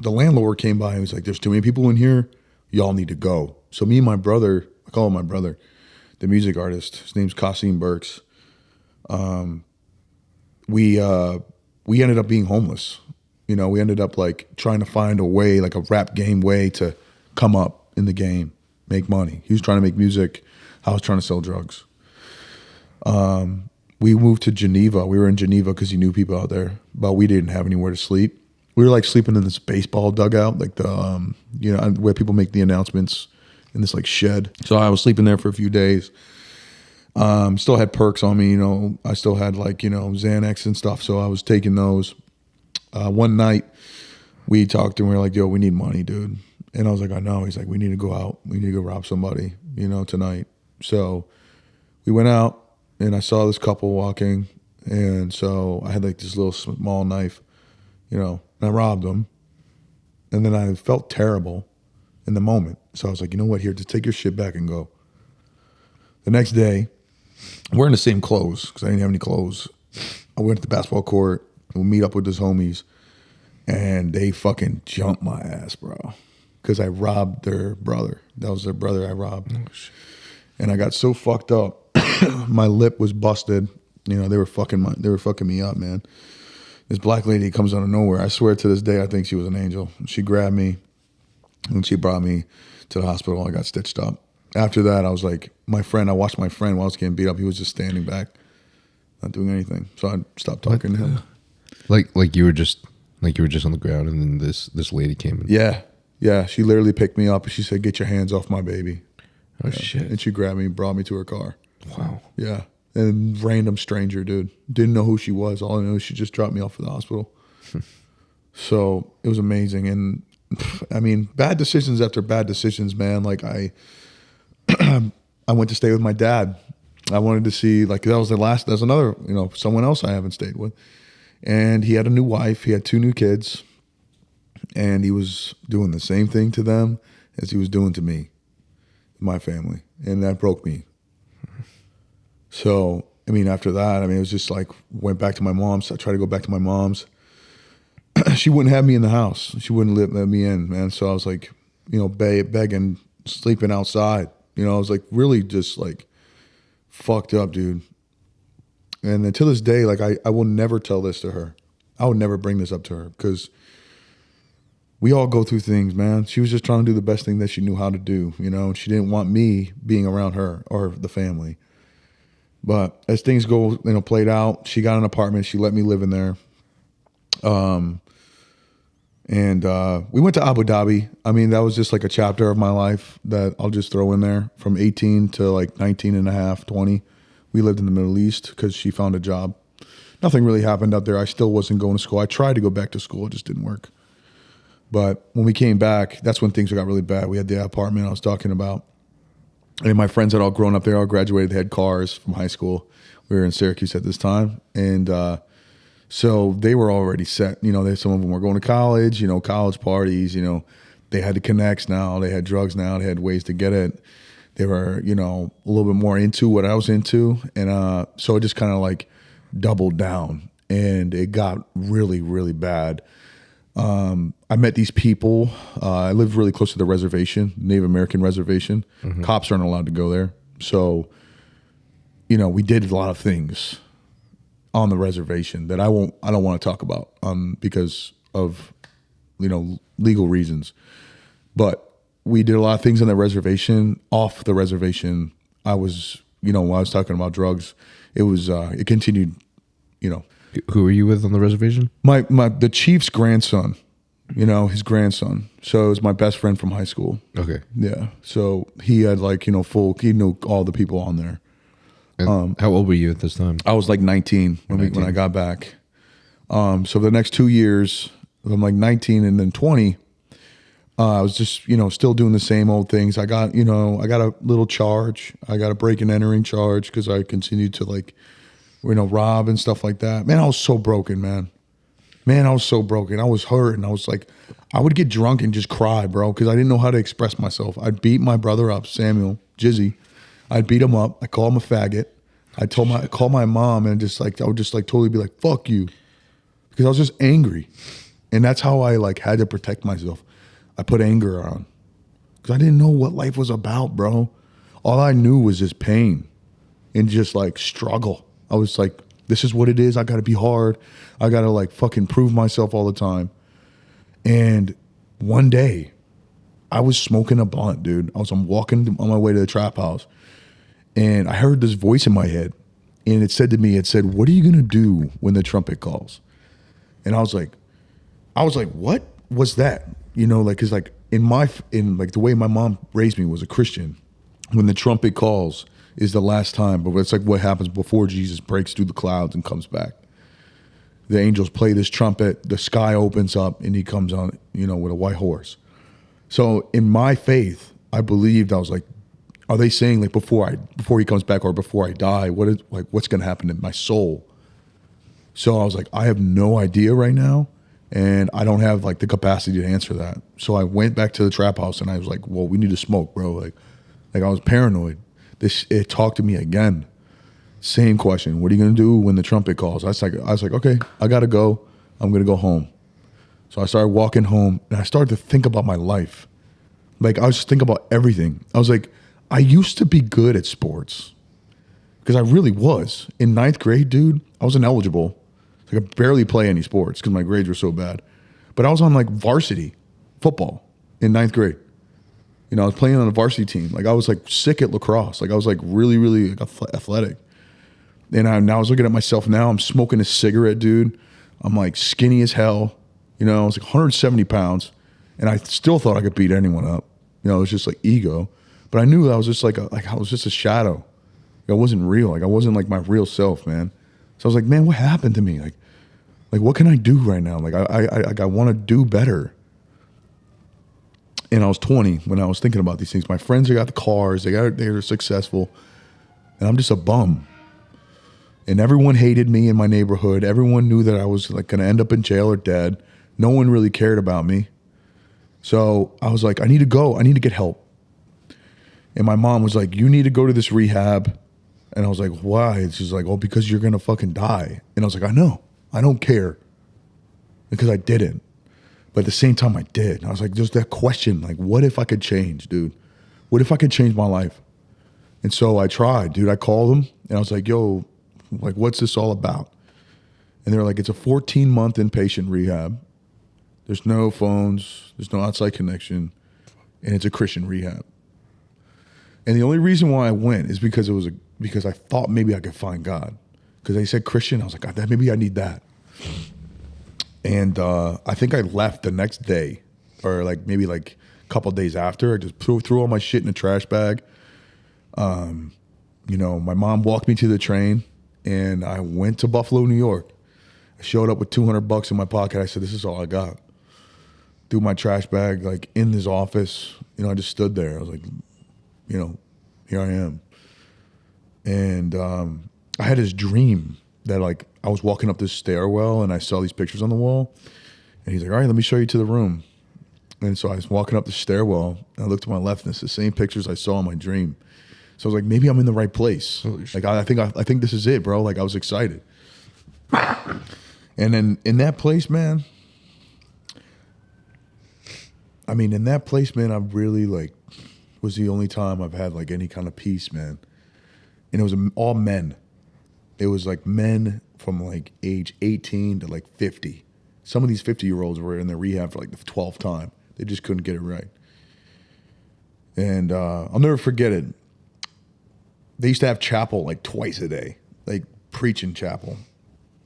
The landlord came by and was like, there's too many people in here. Y'all need to go. So me and my brother, I call him my brother, the music artist. His name's Kasim Burks. We ended up being homeless. You know, we ended up like trying to find a way, like a rap game way to come up in the game, make money. He was trying to make music. I was trying to sell drugs. We moved to Geneva. We were in Geneva because he knew people out there, but we didn't have anywhere to sleep. We were like sleeping in this baseball dugout, like the, you know, where people make the announcements in this like shed. So I was sleeping there for a few days. Still had perks on me, you know, I still had like, you know, Xanax and stuff. So I was taking those. One night we talked and we were like, yo, we need money, dude. And I was like, I know. He's like, we need to go out. We need to go rob somebody, you know, tonight. So we went out and I saw this couple walking. And so I had like this little small knife, you know, and I robbed them. And then I felt terrible in the moment. So I was like, you know what, here, just take your shit back and go. The next day, we're in the same clothes because I didn't have any clothes. I went to the basketball court. We'll meet up with his homies. And they fucking jumped my ass, bro. Because I robbed their brother. That was their brother I robbed. Oh, shit. And I got so fucked up. My lip was busted. You know, they were fucking me up, man. This black lady comes out of nowhere. I swear to this day, I think she was an angel. She grabbed me and she brought me to the hospital. I got stitched up. After that, I was like, I watched my friend while I was getting beat up. He was just standing back, not doing anything. So I stopped talking to him. Like you were just on the ground, and then this lady came in. Yeah. She literally picked me up and she said, "Get your hands off my baby." Oh shit! And she grabbed me, brought me to her car. Wow. Yeah. And random stranger, dude. Didn't know who she was. All I know is she just dropped me off at the hospital. So it was amazing. And I mean, bad decisions after bad decisions, man. Like I went to stay with my dad. I wanted to see, like, there's another, you know, someone else I haven't stayed with. And he had a new wife. He had 2 new kids. And he was doing the same thing to them as he was doing to me, my family. And that broke me. So, I mean, after that, it was just like, went back to my mom's. I tried to go back to my mom's. She wouldn't have me in the house. She wouldn't let me in, man. So I was like, you know, begging, sleeping outside. You know, I was like really just like fucked up, dude. And then to this day, like I will never tell this to her. I would never bring this up to her because we all go through things, man. She was just trying to do the best thing that she knew how to do, you know, and she didn't want me being around her or the family. But as things go, you know, played out, she got an apartment. She let me live in there. And we went to Abu Dhabi. I mean, that was just like a chapter of my life that I'll just throw in there. From 18 to like 19 and a half, 20. We lived in the Middle East because she found a job. Nothing really happened up there. I still wasn't going to school. I tried to go back to school. It just didn't work. But when we came back, that's when things got really bad. We had the apartment I was talking about. And my friends had all grown up there, all graduated. They had cars from high school. We were in Syracuse at this time. And so they were already set. You know, some of them were going to college, you know, college parties. You know, they had the connects now. They had drugs now. They had ways to get it. They were, you know, a little bit more into what I was into. And so it just kind of like doubled down. And it got really, really bad. I met these people. I lived really close to the reservation, Native American reservation. Mm-hmm. Cops aren't allowed to go there. So, you know, we did a lot of things on the reservation that I don't want to talk about because of, you know, legal reasons. But we did a lot of things on the reservation. Off the reservation, I was, you know, when I was talking about drugs, it was, it continued, you know. Who were you with on the reservation? The chief's grandson, you know, his grandson. So it was my best friend from high school. Okay. Yeah. So he had like, you know, he knew all the people on there. And how old were you at this time? I was like 19 when I got back. So the next 2 years, I'm like 19 and then 20. I was just, you know, still doing the same old things. I got a little charge. I got a break and entering charge because I continued to like, you know, rob and stuff like that. Man, I was so broken, man. I was so broken. I was hurt, and I was like, I would get drunk and just cry, bro, because I didn't know how to express myself. I'd beat my brother up, Samuel, Shizzy. I'd beat him up. I call him a faggot. I call my mom, and just like I would just like totally be like, fuck you, because I was just angry, and that's how I like had to protect myself. I put anger on because I didn't know what life was about, bro. All I knew was just pain and just like struggle. I was like, this is what it is. I got to be hard. I got to like fucking prove myself all the time. And one day I was smoking a blunt, dude. I'm walking on my way to the trap house, and I heard this voice in my head, and it said to me, what are you going to do when the trumpet calls? And I was like, what was that? You know, like, cause like in like the way my mom raised me was a Christian. When the trumpet calls is the last time, but it's like what happens before Jesus breaks through the clouds and comes back. The angels play this trumpet, the sky opens up, and he comes on, you know, with a white horse. So in my faith, I believed, I was like, are they saying like before he comes back or before I die, what's gonna happen to my soul? So I was like, I have no idea right now, and I don't have like the capacity to answer that. So I went back to the trap house, and I was like, well, we need to smoke, bro. Like I was paranoid. It talked to me again. Same question. What are you gonna do when the trumpet calls? I was like, okay, I gotta go. I'm gonna go home. So I started walking home, and I started to think about my life. Like I was just thinking about everything. I was like, I used to be good at sports because I really was. In 9th grade, dude, I was ineligible. Like I barely play any sports because my grades were so bad. But I was on like varsity football in 9th grade. You know, I was playing on a varsity team. Like I was like sick at lacrosse. Like I was like really, really like, athletic. And I was looking at myself now. I'm smoking a cigarette, dude. I'm like skinny as hell. You know, I was like 170 pounds. And I still thought I could beat anyone up. You know, it was just like ego. But I knew I was just like I was just a shadow. I wasn't real. Like I wasn't like my real self, man. So I was like, man, what happened to me? Like what can I do right now? Like I want to do better. And I was 20 when I was thinking about these things. My friends, they got the cars, they were successful, and I'm just a bum. And everyone hated me in my neighborhood. Everyone knew that I was like gonna end up in jail or dead. No one really cared about me. So I was like, I need to go. I need to get help. And my mom was like, you need to go to this rehab. And I was like, why? And she's like, oh, because you're gonna fucking die. And I was like, I know. I don't care. Because I didn't. But at the same time, I did. And I was like, there's that question, like, what if I could change, dude? What if I could change my life? And so I tried, dude. I called them, and I was like, yo, like, what's this all about? And they were like, it's a 14-month inpatient rehab. There's no phones. There's no outside connection. And it's a Christian rehab. And the only reason why I went is because because I thought maybe I could find God. Because they said Christian. I was like, God, maybe I need that. And I think I left the next day, or like maybe like a couple days after. I just threw all my shit in a trash bag. You know, my mom walked me to the train, and I went to Buffalo, New York. I showed up with $200 in my pocket. I said, "This is all I got." Threw my trash bag like in his office. You know, I just stood there. I was like, you know, here I am. And I had this dream that like I was walking up this stairwell and I saw these pictures on the wall. And he's like, "All right, let me show you to the room." And so I was walking up the stairwell and I looked to my left and it's the same pictures I saw in my dream. So I was like, maybe I'm in the right place. Like I think this is it, bro. Like I was excited. And then in that place, man, I really like was the only time I've had like any kind of peace, man. And it was all men. It was like men from like age 18 to like 50. Some of these 50-year-olds were in the rehab for like the 12th time. They just couldn't get it right. And I'll never forget it. They used to have chapel like twice a day, like preaching chapel.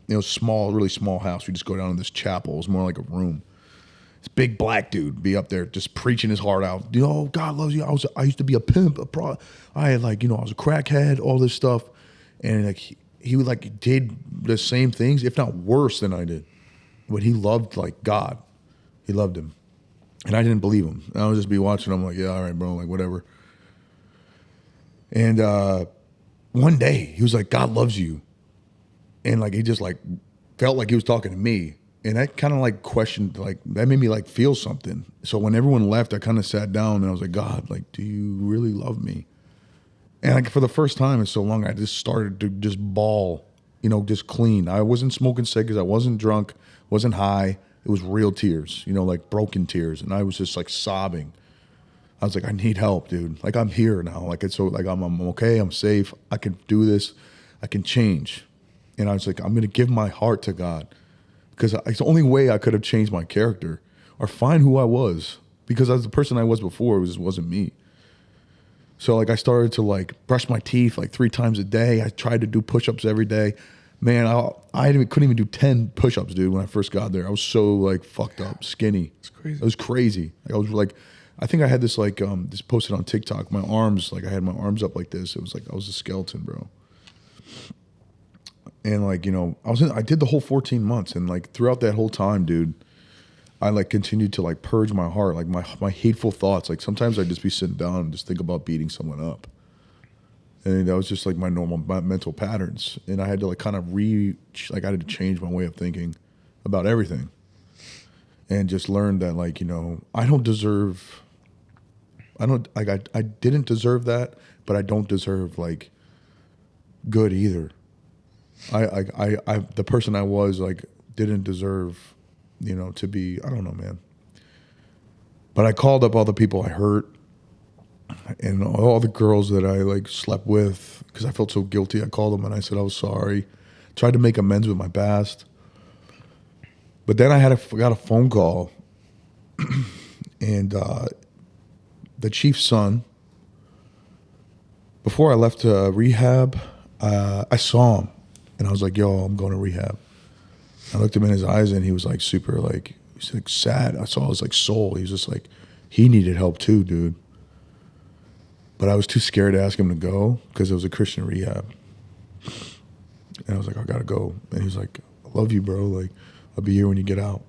You know, small, really small house. We just go down to this chapel. It was more like a room. This big black dude be up there just preaching his heart out. You know, God loves you. I used to be a pimp. I had like, you know, I was a crackhead, all this stuff. And like he like did the same things, if not worse than I did. But he loved like God. He loved him. And I didn't believe him. I would just be watching him like, yeah, all right, bro, like whatever. And one day he was like, "God loves you." And like he just like felt like he was talking to me. And that kind of like questioned, like that made me like feel something. So when everyone left, I kind of sat down and I was like, "God, like, do you really love me?" And like for the first time in so long, I just started to just bawl, you know, just clean. I wasn't smoking cigarettes. I wasn't drunk, wasn't high. It was real tears, you know, like broken tears. And I was just like sobbing. I was like, "I need help, dude. Like I'm here now. Like it's so like I'm okay. I'm safe. I can do this. I can change." And I was like, "I'm going to give my heart to God." Because it's the only way I could have changed my character or find who I was. Because as the person I was before, it wasn't me. So like I started to like brush my teeth like 3 times a day. I tried to do push-ups every day. Man, I couldn't even do 10 push-ups, dude, when I first got there. I was so like fucked up, skinny. It's crazy. It was crazy. Like, I was like, I think I had this like, this posted on TikTok. My arms, like I had my arms up like this. It was like I was a skeleton, bro. And like, you know, I did the whole 14 months. And like throughout that whole time, dude, I like continued to like purge my heart, like my hateful thoughts. Like sometimes I'd just be sitting down and just think about beating someone up. And that was just like my normal mental patterns. And I had to like kind of I had to change my way of thinking about everything. And just learn that like, you know, I didn't deserve that, but I don't deserve like good either. I the person I was like didn't deserve, you know, to be, I don't know, man. But I called up all the people I hurt and all the girls that I like slept with because I felt so guilty. I called them and I said I was sorry. Tried to make amends with my past. But then I got a phone call and the chief's son, before I left rehab, I saw him and I was like, "Yo, I'm going to rehab." I looked him in his eyes and he was like super like, he's like sad. I saw his like soul. He was just like, he needed help too, dude. But I was too scared to ask him to go because it was a Christian rehab. And I was like, "I gotta go." And he was like, "I love you, bro. Like, I'll be here when you get out."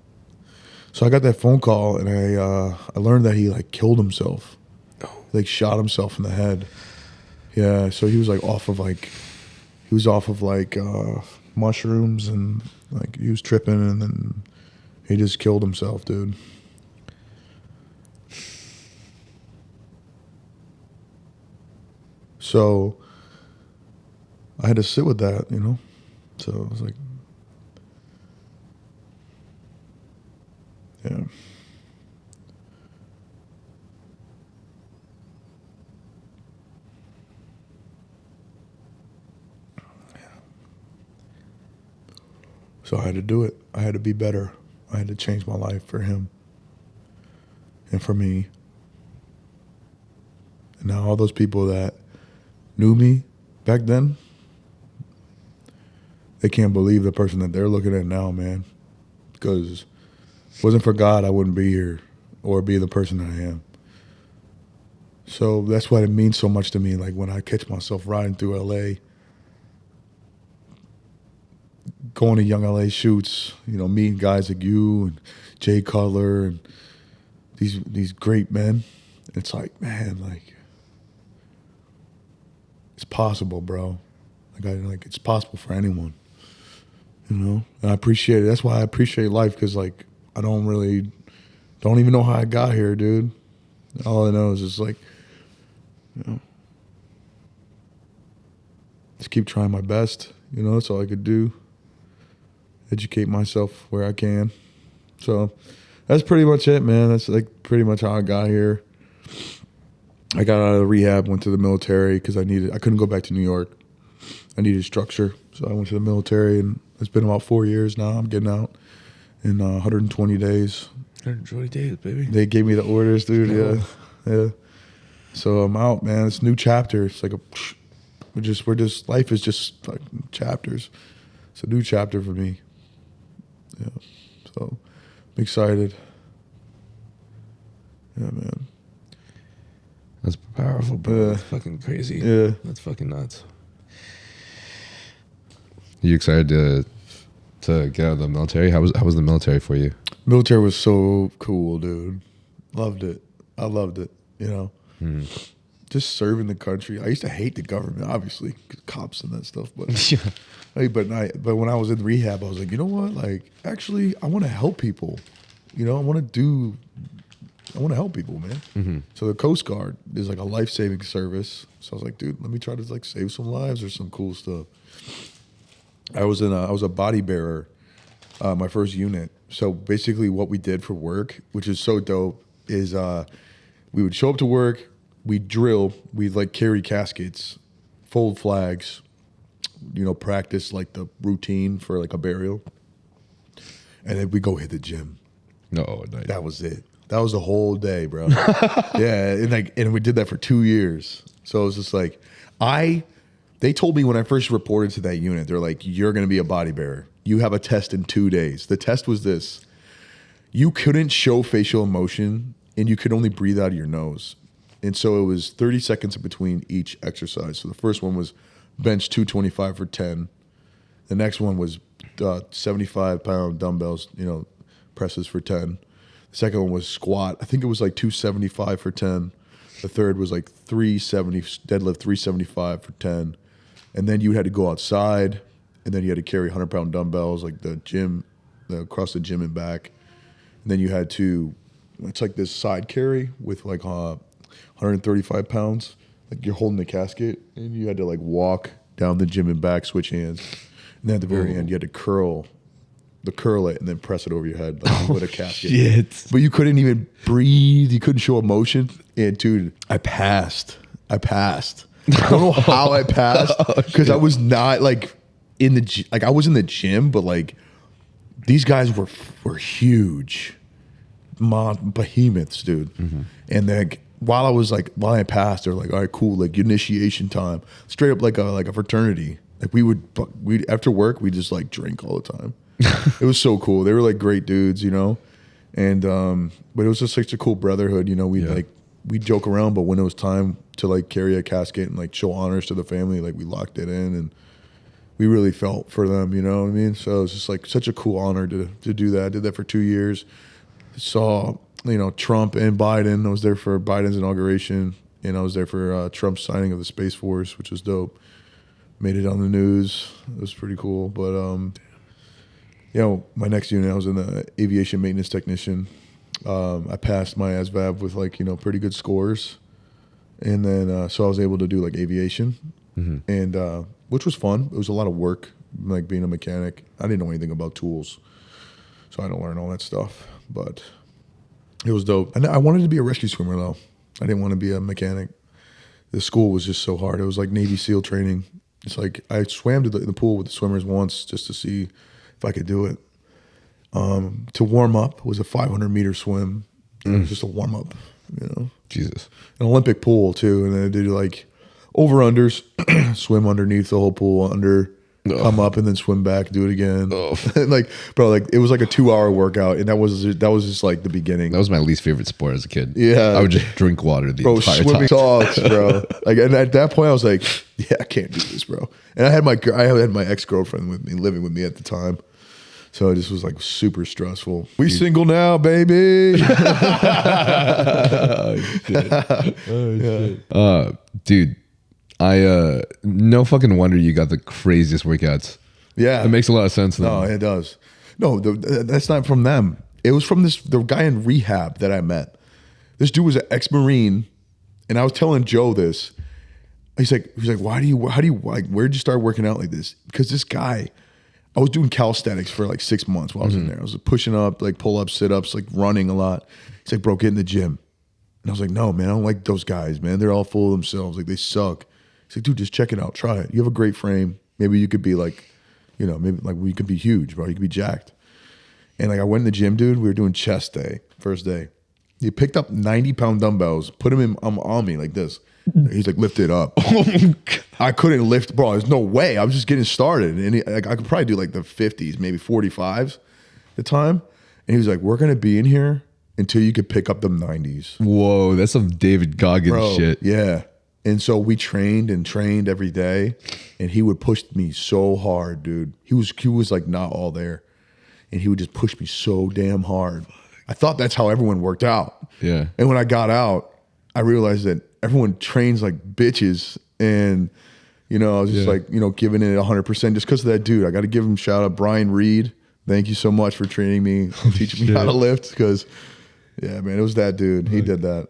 So I got that phone call and I learned that he like killed himself. He, like shot himself in the head. Yeah, so he was off of mushrooms and like he was tripping and then he just killed himself, dude. So I had to sit with that, you know? So I was like, yeah. So I had to do it. I had to be better. I had to change my life for him and for me. And now all those people that knew me back then, they can't believe the person that they're looking at now, man. because if it wasn't for God, I wouldn't be here or be the person I am. So that's why it means so much to me. Like when I catch myself riding through LA, going to Young LA shoots, meeting guys like you and Jay Cutler and these great men. It's like, man, like it's possible, bro. Like it's possible for anyone, And I appreciate it. That's why I appreciate life, because like I don't even know how I got here, dude. All I know is just like, just keep trying my best. That's all I could do. Educate myself where I can. So that's pretty much it, man. That's like pretty much how I got here. I got out of rehab, went to the military because I couldn't go back to New York. I needed structure. So I went to the military, and it's been about 4 years now. I'm getting out in 120 days. 120 days, baby. They gave me the orders, dude. Yeah. So I'm out, man. It's a new chapter. It's like life is just like chapters. It's a new chapter for me. Yeah. So I'm excited. Yeah, man. That's powerful, bro. That's fucking crazy. Yeah. That's fucking nuts. You excited to get out of the military? How was the military for you? Military was so cool, dude. Loved it. I loved it. Just serving the country. I used to hate the government, obviously, 'cause cops and that stuff. But but when I was in rehab, I was like, you know what? Like, actually, I want to help people. I want to help people, man. Mm-hmm. So the Coast Guard is like a life-saving service. So I was like, dude, let me try to like save some lives or some cool stuff. I was a body bearer, my first unit. So basically what we did for work, which is so dope, is we would show up to work, we'd drill, we'd like carry caskets, fold flags, practice like the routine for like a burial. And then we go hit the gym. No, nice. That was it. That was the whole day, bro. Yeah, and we did that for 2 years. So it was just like, they told me when I first reported to that unit, they're like, you're going to be a body bearer. You have a test in 2 days. The test was this. You couldn't show facial emotion, and you could only breathe out of your nose. And so it was 30 seconds in between each exercise. So the first one was bench 225 for 10. The next one was 75-pound dumbbells, presses for 10. The second one was squat. I think it was like 275 for 10. The third was like 370, deadlift 375 for 10. And then you had to go outside, and then you had to carry 100-pound dumbbells, like across the gym and back. And then you had to, it's like this side carry with like 135 pounds. Like you're holding the casket, and you had to like walk down the gym and back, switch hands. And then at the very end, you had to curl it and then press it over your head like with a casket. Shit. But you couldn't even breathe. You couldn't show emotion. And dude, I passed. I don't know how I passed, because I was not like in the like I was in the gym, but like these guys were huge, behemoths, dude. Mm-hmm. And then while I passed, they're like, all right, cool, like initiation time, straight up like a fraternity. Like we after work we just like drink all the time. It was so cool. They were like great dudes, and but it was just such a cool brotherhood. We'd joke around, but when it was time to like carry a casket and like show honors to the family, like we locked it in, and we really felt for them, you know what I mean? So it was just like such a cool honor to do that. I did that for 2 years. Saw, Trump and Biden. I was there for Biden's inauguration, and I was there for Trump's signing of the Space Force, which was dope. Made it on the news. It was pretty cool. But my next unit, I was in the aviation maintenance technician. I passed my ASVAB with pretty good scores, and then so I was able to do like aviation, and which was fun. It was a lot of work, like being a mechanic. I didn't know anything about tools, so I had to learn all that stuff. But it was dope. And I wanted to be a rescue swimmer though. I didn't want to be a mechanic. The school was just so hard. It was like Navy SEAL training. It's like I swam to the pool with the swimmers once just to see if I could do it. To warm up was a 500-meter swim. It was just a warm up, Jesus. An Olympic pool too, and then I did like over-unders, swim underneath the whole pool under come up and then swim back, do it again. Like, bro, like it was like a 2-hour workout, and that was just like the beginning. That was my least favorite sport as a kid. Yeah. I would just drink water the entire swimming time. sucks, bro. Like, and at that point, I was like, yeah, I can't do this, bro. And I had my ex-girlfriend with me, living with me at the time. So this was like super stressful. We single now, baby. Dude, I no fucking wonder you got the craziest workouts. Yeah, it makes a lot of sense. No, it does. No, that's not from them. It was from the guy in rehab that I met. This dude was an ex-Marine, and I was telling Joe this. He's like, how do you like, where'd you start working out like this? Because this guy, I was doing calisthenics for like 6 months while I was in there. I was pushing up, like pull-ups, sit-ups, like running a lot. He's like, bro, get in the gym. And I was like, no, man, I don't like those guys, man. They're all full of themselves. Like, they suck. He's like, dude, just check it out. Try it. You have a great frame. Maybe you could be like, maybe like we could be huge, bro. You could be jacked. And like I went in the gym, dude. We were doing chest day, first day. He picked up 90-pound dumbbells, put them on me like this. He's like, lift it up. I couldn't lift, bro. There's no way. I was just getting started. And I could probably do like the 50s, maybe 45s at the time. And he was like, we're going to be in here until you could pick up the 90s. Whoa, that's some David Goggins shit. Yeah. And so we trained every day. And he would push me so hard, dude. He was like not all there. And he would just push me so damn hard. I thought that's how everyone worked out. Yeah. And when I got out, I realized that everyone trains like bitches. And, I was just like, giving it 100% just because of that dude. I got to give him a shout out. Brian Reed. Thank you so much for training me, teaching me how to lift. Because, yeah, man, it was that dude. He did that.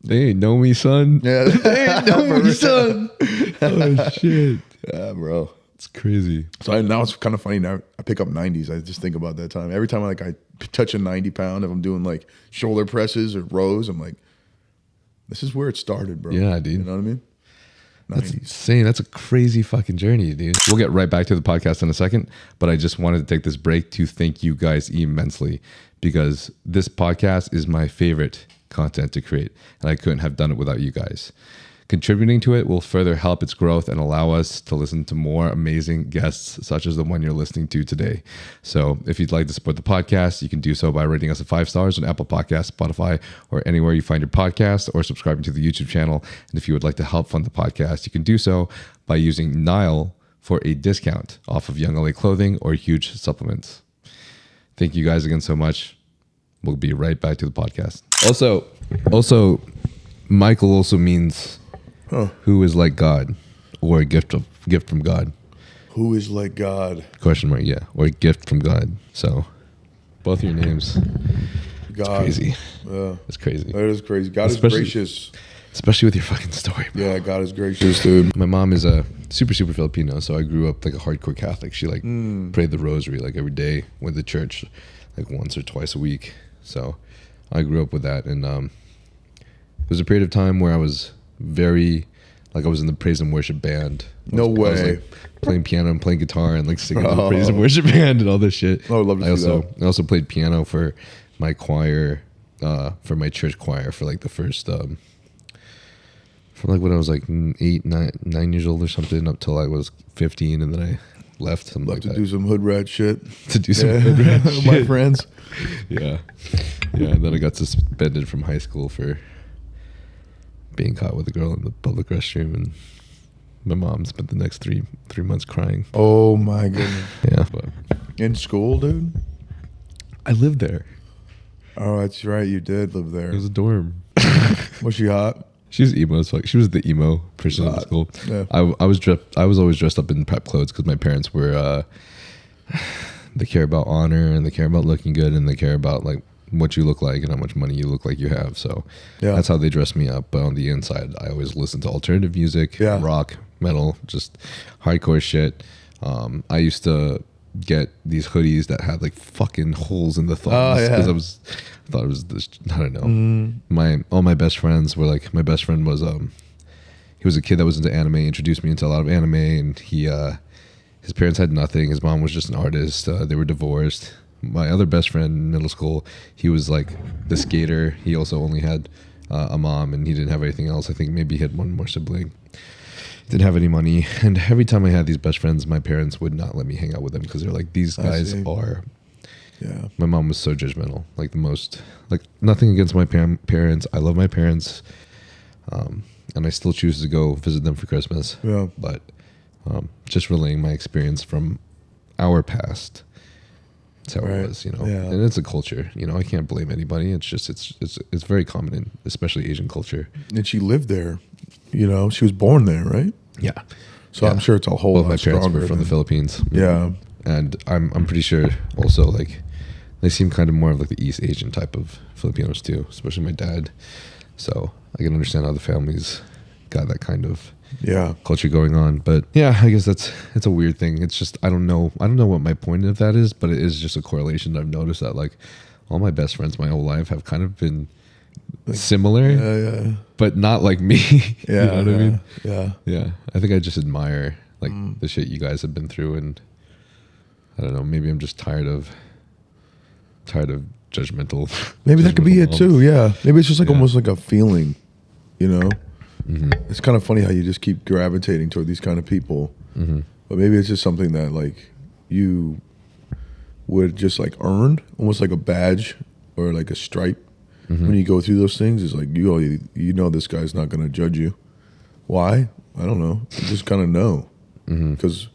They ain't know me, son. Yeah. They ain't know me, son. Oh, shit. Yeah, bro. It's crazy. So now it's kind of funny. Now I pick up 90s. I just think about that time. Every time I touch a 90-pound, if I'm doing like shoulder presses or rows, I'm like, this is where it started, bro. Yeah, dude. You know what I mean? 90s. That's insane. That's a crazy fucking journey, dude. We'll get right back to the podcast in a second, but I just wanted to take this break to thank you guys immensely because this podcast is my favorite content to create, and I couldn't have done it without you guys. Contributing to it will further help its growth and allow us to listen to more amazing guests such as the one you're listening to today. So if you'd like to support the podcast, you can do so by rating us 5 stars on Apple Podcasts, Spotify, or anywhere you find your podcast, or subscribing to the YouTube channel. And if you would like to help fund the podcast, you can do so by using Nile for a discount off of Young LA clothing or huge supplements. Thank you guys again so much. We'll be right back to the podcast. Also, Michael also means who is like God, or a gift from God. Who is like God? Question mark, yeah. Or a gift from God. So both your names. God. It's crazy. Yeah. It's crazy. That is crazy. God is gracious. Especially with your fucking story, bro. Yeah, God is gracious, dude. My mom is a super Filipino, so I grew up like a hardcore Catholic. She like prayed the rosary like every day, went to church like once or twice a week. So I grew up with that, and there was a period of time where I was very, like, I was in the praise and worship band. No way. I was like playing piano and playing guitar and like singing in the praise and worship band and all this shit. I would love to see that. I also played piano for my choir, for my church choir for like the first, from like when I was like 9 years old or something up till I was 15, and then I left. Something like to that. do some hood rat shit. To do some hood rat with shit. my friends. Yeah. And then I got suspended from high school for being caught with a girl in the public restroom, and my mom spent the next three months crying. Oh my goodness. Yeah. But in school, dude? I lived there. Oh, that's right. You did live there. It was a dorm. Was she hot? She was emo as fuck. She was the emo person in school. Yeah. I was always dressed up in prep clothes because my parents were they care about honor, and they care about looking good, and they care about like what you look like and how much money you look like you have. So that's how they dress me up. But on the inside, I always listen to alternative music, rock, metal, just hardcore shit. I used to get these hoodies that had like fucking holes in the thumbs because I thought it was this, I don't know. All my best friends were like, my best friend was he was a kid that was into anime, introduced me into a lot of anime, and he his parents had nothing. His mom was just an artist. They were divorced. My other best friend in middle school, he was like the skater. He also only had a mom, and he didn't have anything else. I think maybe he had one more sibling. didn't have any money, and every time I had these best friends, my parents would not let me hang out with them because they're like, these guys are. Yeah. My mom was so judgmental, like the most. Like nothing against my parents. I love my parents, and I still choose to go visit them for Christmas. Yeah. But just relaying my experience from our past. That's how it was, you know. Yeah. And it's a culture, you know. I can't blame anybody. It's just it's very common in especially Asian culture. And she lived there, you know. She was born there, right? Yeah. So I'm sure it's a whole Both lot my parents stronger were from the Philippines. Yeah. And I'm pretty sure also like they seem kind of more of like the East Asian type of Filipinos too, especially my dad. So I can understand how the families got that kind of culture going on. But yeah, I guess it's a weird thing. It's just I don't know what my point of that is, but it is just a correlation that I've noticed that like all my best friends my whole life have kind of been like, similar, but not like me. You know what I mean? Yeah. I think I just admire like the shit you guys have been through, and I don't know, maybe I'm just tired of judgmental. Maybe that could be it moms. too. Yeah. Maybe it's just like almost like a feeling, you know? It's kind of funny how you just keep gravitating toward these kind of people. But maybe it's just something that like you would just like earn, almost like a badge or like a stripe. When you go through those things, it's like you know this guy's not going to judge you. Why? I don't know. You just kind of know. Because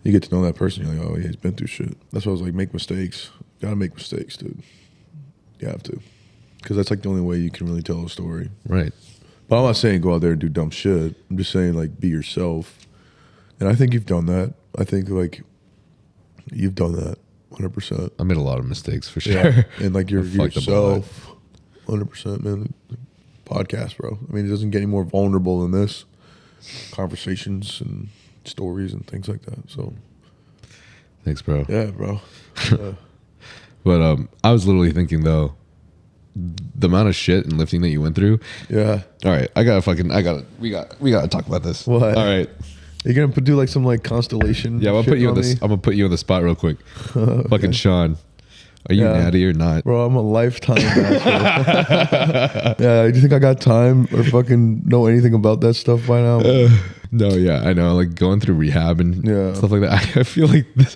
you get to know that person. You're like, oh yeah, he's been through shit. That's why I was like, make mistakes. Gotta make mistakes, dude. You have to. Because that's like the only way you can really tell a story. Right. But I'm not saying go out there and do dumb shit. I'm just saying like be yourself. And I think you've done that. I think like you've done that 100%. I made a lot of mistakes for sure. Yeah. And like you're I fucked up a lot. yourself 100%, man. Podcast, bro. I mean, it doesn't get any more vulnerable than this. Conversations and stories and things like that. So Thanks, bro. yeah, bro. Yeah. But I was literally thinking though, the amount of shit and lifting that you went through. Yeah. All right, we gotta talk about this. What? All right. You're gonna do like some like constellation. Yeah, I'm shit gonna put you on the spot real quick. Fucking Shawn, are you natty or not? Bro, I'm a lifetime bachelor. Yeah, do you think I got time or fucking know anything about that stuff by now? No, yeah, I know. Like going through rehab and stuff like that. I feel like this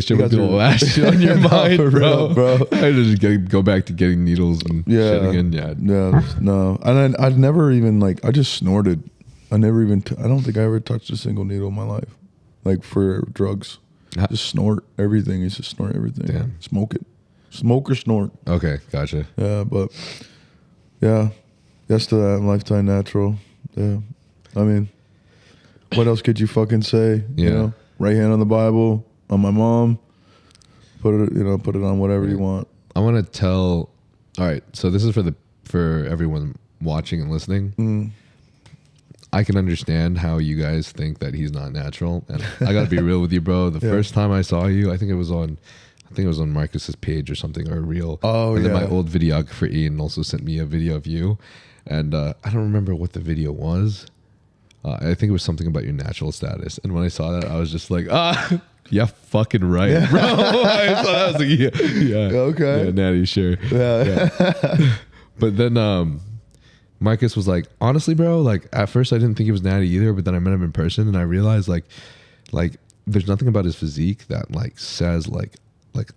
shit would be the last shit on your mind, for bro. real, bro. I just go back to getting needles and shit again. Yeah, no. And I'd never even like. I just snorted. I never even. I don't think I ever touched a single needle in my life, like for drugs. Just snort everything. You just snort everything. Damn. Smoke it. Smoke or snort. Okay, gotcha. Yeah, but yeah, yes to that. Lifetime natural. Yeah, I mean, what else could you fucking say? Yeah. You know, right hand on the Bible, on my mom. Put it on whatever you want. I want to tell. All right, so this is for everyone watching and listening. I can understand how you guys think that he's not natural, and I gotta be real with you, bro. The first time I saw you, I think it was on Marcus's page or something, or a reel. Oh, and then yeah. my old videographer Ian also sent me a video of you, and I don't remember what the video was. I think it was something about your natural status, and when I saw that, I was just like, yeah, fucking right, bro. I saw that, I was like, yeah, Okay. yeah, natty, sure, yeah. But then Marcus was like, honestly, bro, like at first I didn't think he was natty either, but then I met him in person and I realized like there's nothing about his physique that like says like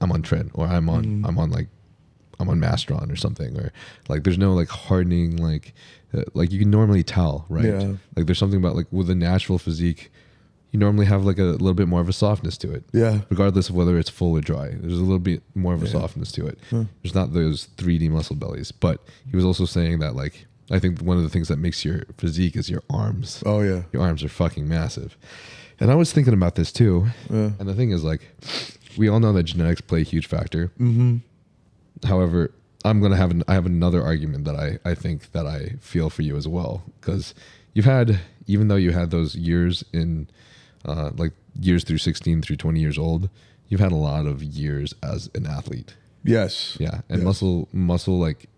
I'm on trend or I'm on Mastron or something, or like there's no like hardening like you can normally tell, right? Yeah. Like there's something about like with a natural physique, you normally have like a little bit more of a softness to it. Yeah. Regardless of whether it's full or dry, there's a little bit more of a softness to it. There's not those 3D muscle bellies. But he was also saying that like I think one of the things that makes your physique is your arms. Oh yeah. Your arms are fucking massive. And I was thinking about this too. Yeah. And the thing is like, we all know that genetics play a huge factor. However, I have another argument that I think that I feel for you as well, because even though you had those years in like years through 16 through 20 years old, you've had a lot of years as an athlete. Yes. Yeah. And Yes. muscle, like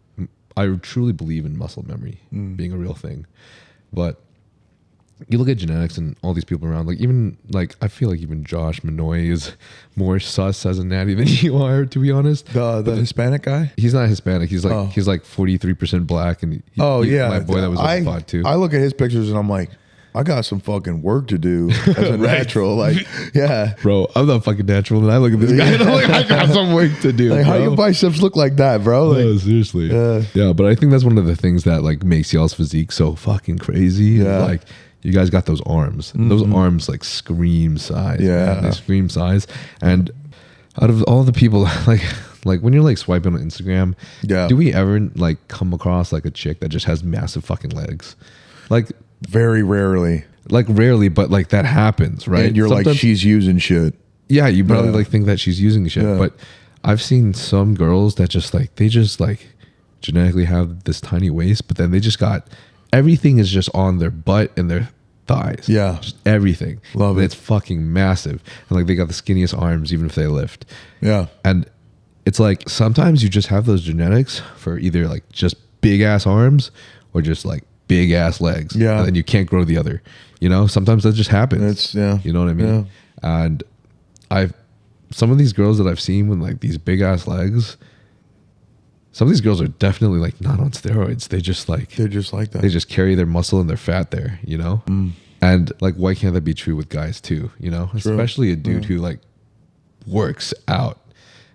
I truly believe in muscle memory being a real thing. But you look at genetics and all these people around, like even like I feel like even Josh Manoy is more sus as a natty than you are, to be honest. The Hispanic guy? He's not Hispanic. He's like 43% black, and my boy that was on the pod too. I look at his pictures and I'm like, I got some fucking work to do as a natural. Like, yeah. Bro, I'm not fucking natural. And I look at this guy and I'm like, I got some work to do. Like, bro. how your biceps look like that, bro? Like, No, seriously. Yeah, but I think that's one of the things that like makes y'all's physique so fucking crazy. Yeah. Like, you guys got those arms. Those arms like scream size. Yeah. Man. They scream size. And out of all the people, like when you're like swiping on Instagram, Yeah. do we ever like come across like a chick that just has massive fucking legs? Like very rarely. rarely, but like that happens, right? And you're like, Sometimes- she's using shit. yeah, you probably like think that she's using shit, Yeah. but I've seen some girls that just like they just like genetically have this tiny waist, but then they just got everything is just on their butt and their thighs. Yeah. Just everything. Love And it. it's fucking massive. And like they got the skinniest arms even if they lift. Yeah. And it's like sometimes you just have those genetics for either like just big ass arms or just like big ass legs. Yeah. And then you can't grow the other. You know, sometimes that just happens. It's, yeah. You know what I mean? And some of these girls that I've seen with like these big ass legs, some of these girls are definitely like not on steroids. They just like They're just like that. they just carry their muscle and their fat there, you know? And like why can't that be true with guys too, you know? Especially a dude who like works out.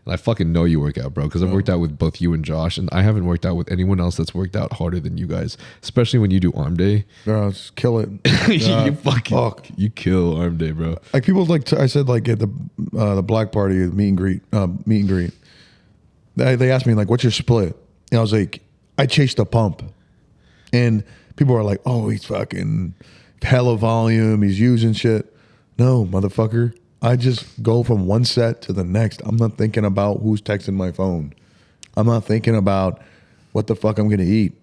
And I fucking know you work out, bro, because I've worked out with both you and Josh, and I haven't worked out with anyone else that's worked out harder than you guys, especially when you do arm day. No, just kill it. You fucking you kill arm day, bro. Like people like I said, like at the black party, the meet and greet. They asked me like, "What's your split?" And I was like, "I chased a pump," and people are like, "Oh, he's fucking hella volume. He's using shit." No, motherfucker. I just go from one set to the next. I'm not thinking about who's texting my phone. I'm not thinking about what the fuck I'm gonna eat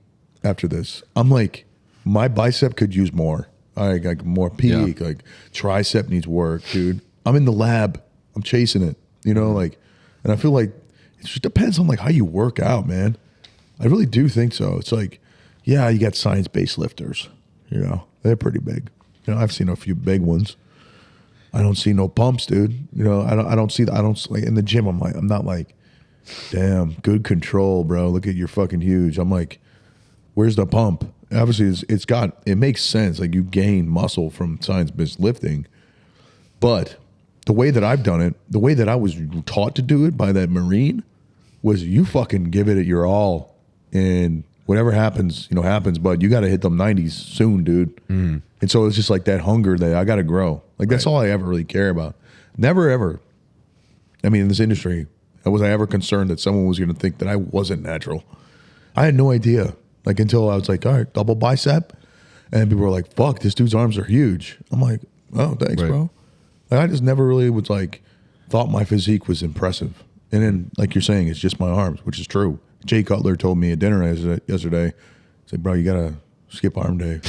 after this. I'm like, my bicep could use more. Like more peak. Yeah. Like tricep needs work, dude. I'm in the lab. I'm chasing it. You know, like, and I feel like it just depends on like how you work out, man. I really do think so. It's like, yeah, you got science-based lifters. You know, they're pretty big. You know, I've seen a few big ones. I don't see no pumps, dude. You know, I don't see like in the gym. I'm not like, damn, good control, bro. Look at you're fucking huge. I'm like, where's the pump? Obviously, it makes sense. Like you gain muscle from science-based lifting, but the way that I've done it, the way that I was taught to do it by that Marine, was you fucking give it your all, and whatever happens, you know, happens. But you got to hit them 90s soon, dude. And so it's just like that hunger that I got to grow. Like that's all I ever really care about. Never ever. I mean, in this industry, was I ever concerned that someone was going to think that I wasn't natural? I had no idea. Like until I was like, all right, double bicep, and people were like, "Fuck, this dude's arms are huge." I'm like, "Oh, thanks, bro." Like, I just never really was like thought my physique was impressive. And then, like you're saying, it's just my arms, which is true. Jay Cutler told me at dinner yesterday, he's like, "Bro, you gotta skip arm day."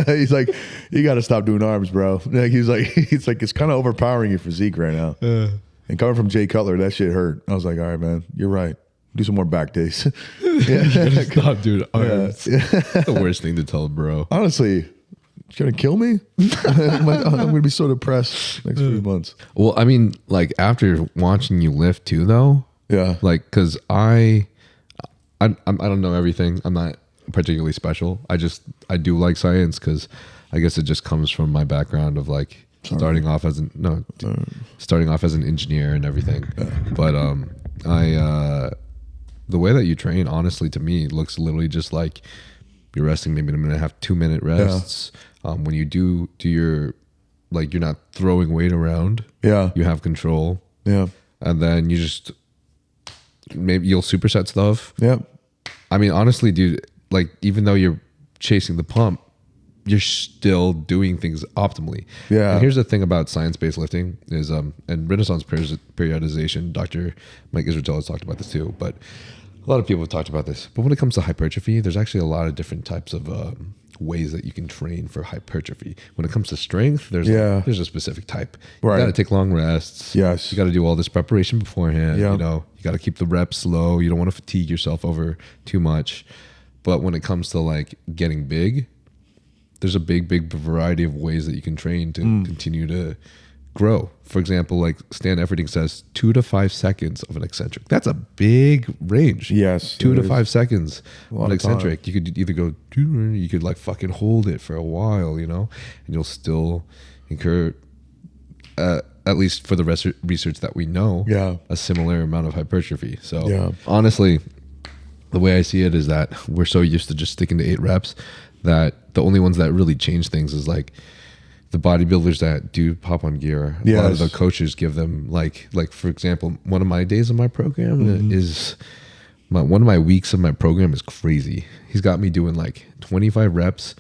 He's like, "You gotta stop doing arms, bro." Like he's like, it's kind of overpowering your physique right now. And coming from Jay Cutler, that shit hurt. I was like, all right, man, you're right. Do some more back days. Stop doing arms. The worst thing to tell a bro. Honestly, you gonna kill me? I'm gonna be so depressed next few months. Well, I mean, like after watching you lift too, though. Yeah. Like, cause I don't know everything. I'm not particularly special. I do like science because I guess it just comes from my background of like starting off as an engineer and everything. But the way that you train, honestly, to me, looks literally just like you're resting maybe a minute and a half, 2-minute rests. When you do your, like, you're not throwing weight around. Yeah. You have control. Yeah. And then you just, maybe you'll superset stuff. Yeah. I mean, honestly, dude, like, even though you're chasing the pump, you're still doing things optimally. Yeah. And here's the thing about science-based lifting is, and Renaissance periodization, Dr. Mike Israel has talked about this too, but a lot of people have talked about this. But when it comes to hypertrophy, there's actually a lot of different types of ways that you can train for hypertrophy. When it comes to strength, there's a specific type. Right. You got to take long rests. Yes. You got to do all this preparation beforehand. Yeah. You know, you got to keep the reps low. You don't want to fatigue yourself over too much. But when it comes to like getting big, there's a big variety of ways that you can train to continue to grow. For example, like Stan Efferding says 2 to 5 seconds of an eccentric. That's a big range. Yes. 2 to 5 seconds of an of time. eccentric. You could either go, you could like fucking hold it for a while, you know, and you'll still incur, at least for the research that we know, a similar amount of hypertrophy. So honestly, the way I see it is that we're so used to just sticking to 8 reps that the only ones that really change things is like the bodybuilders that do pop on gear. A lot of the coaches give them like for example, one of my days of my program is one of my weeks of my program is crazy. He's got me doing like 25 reps,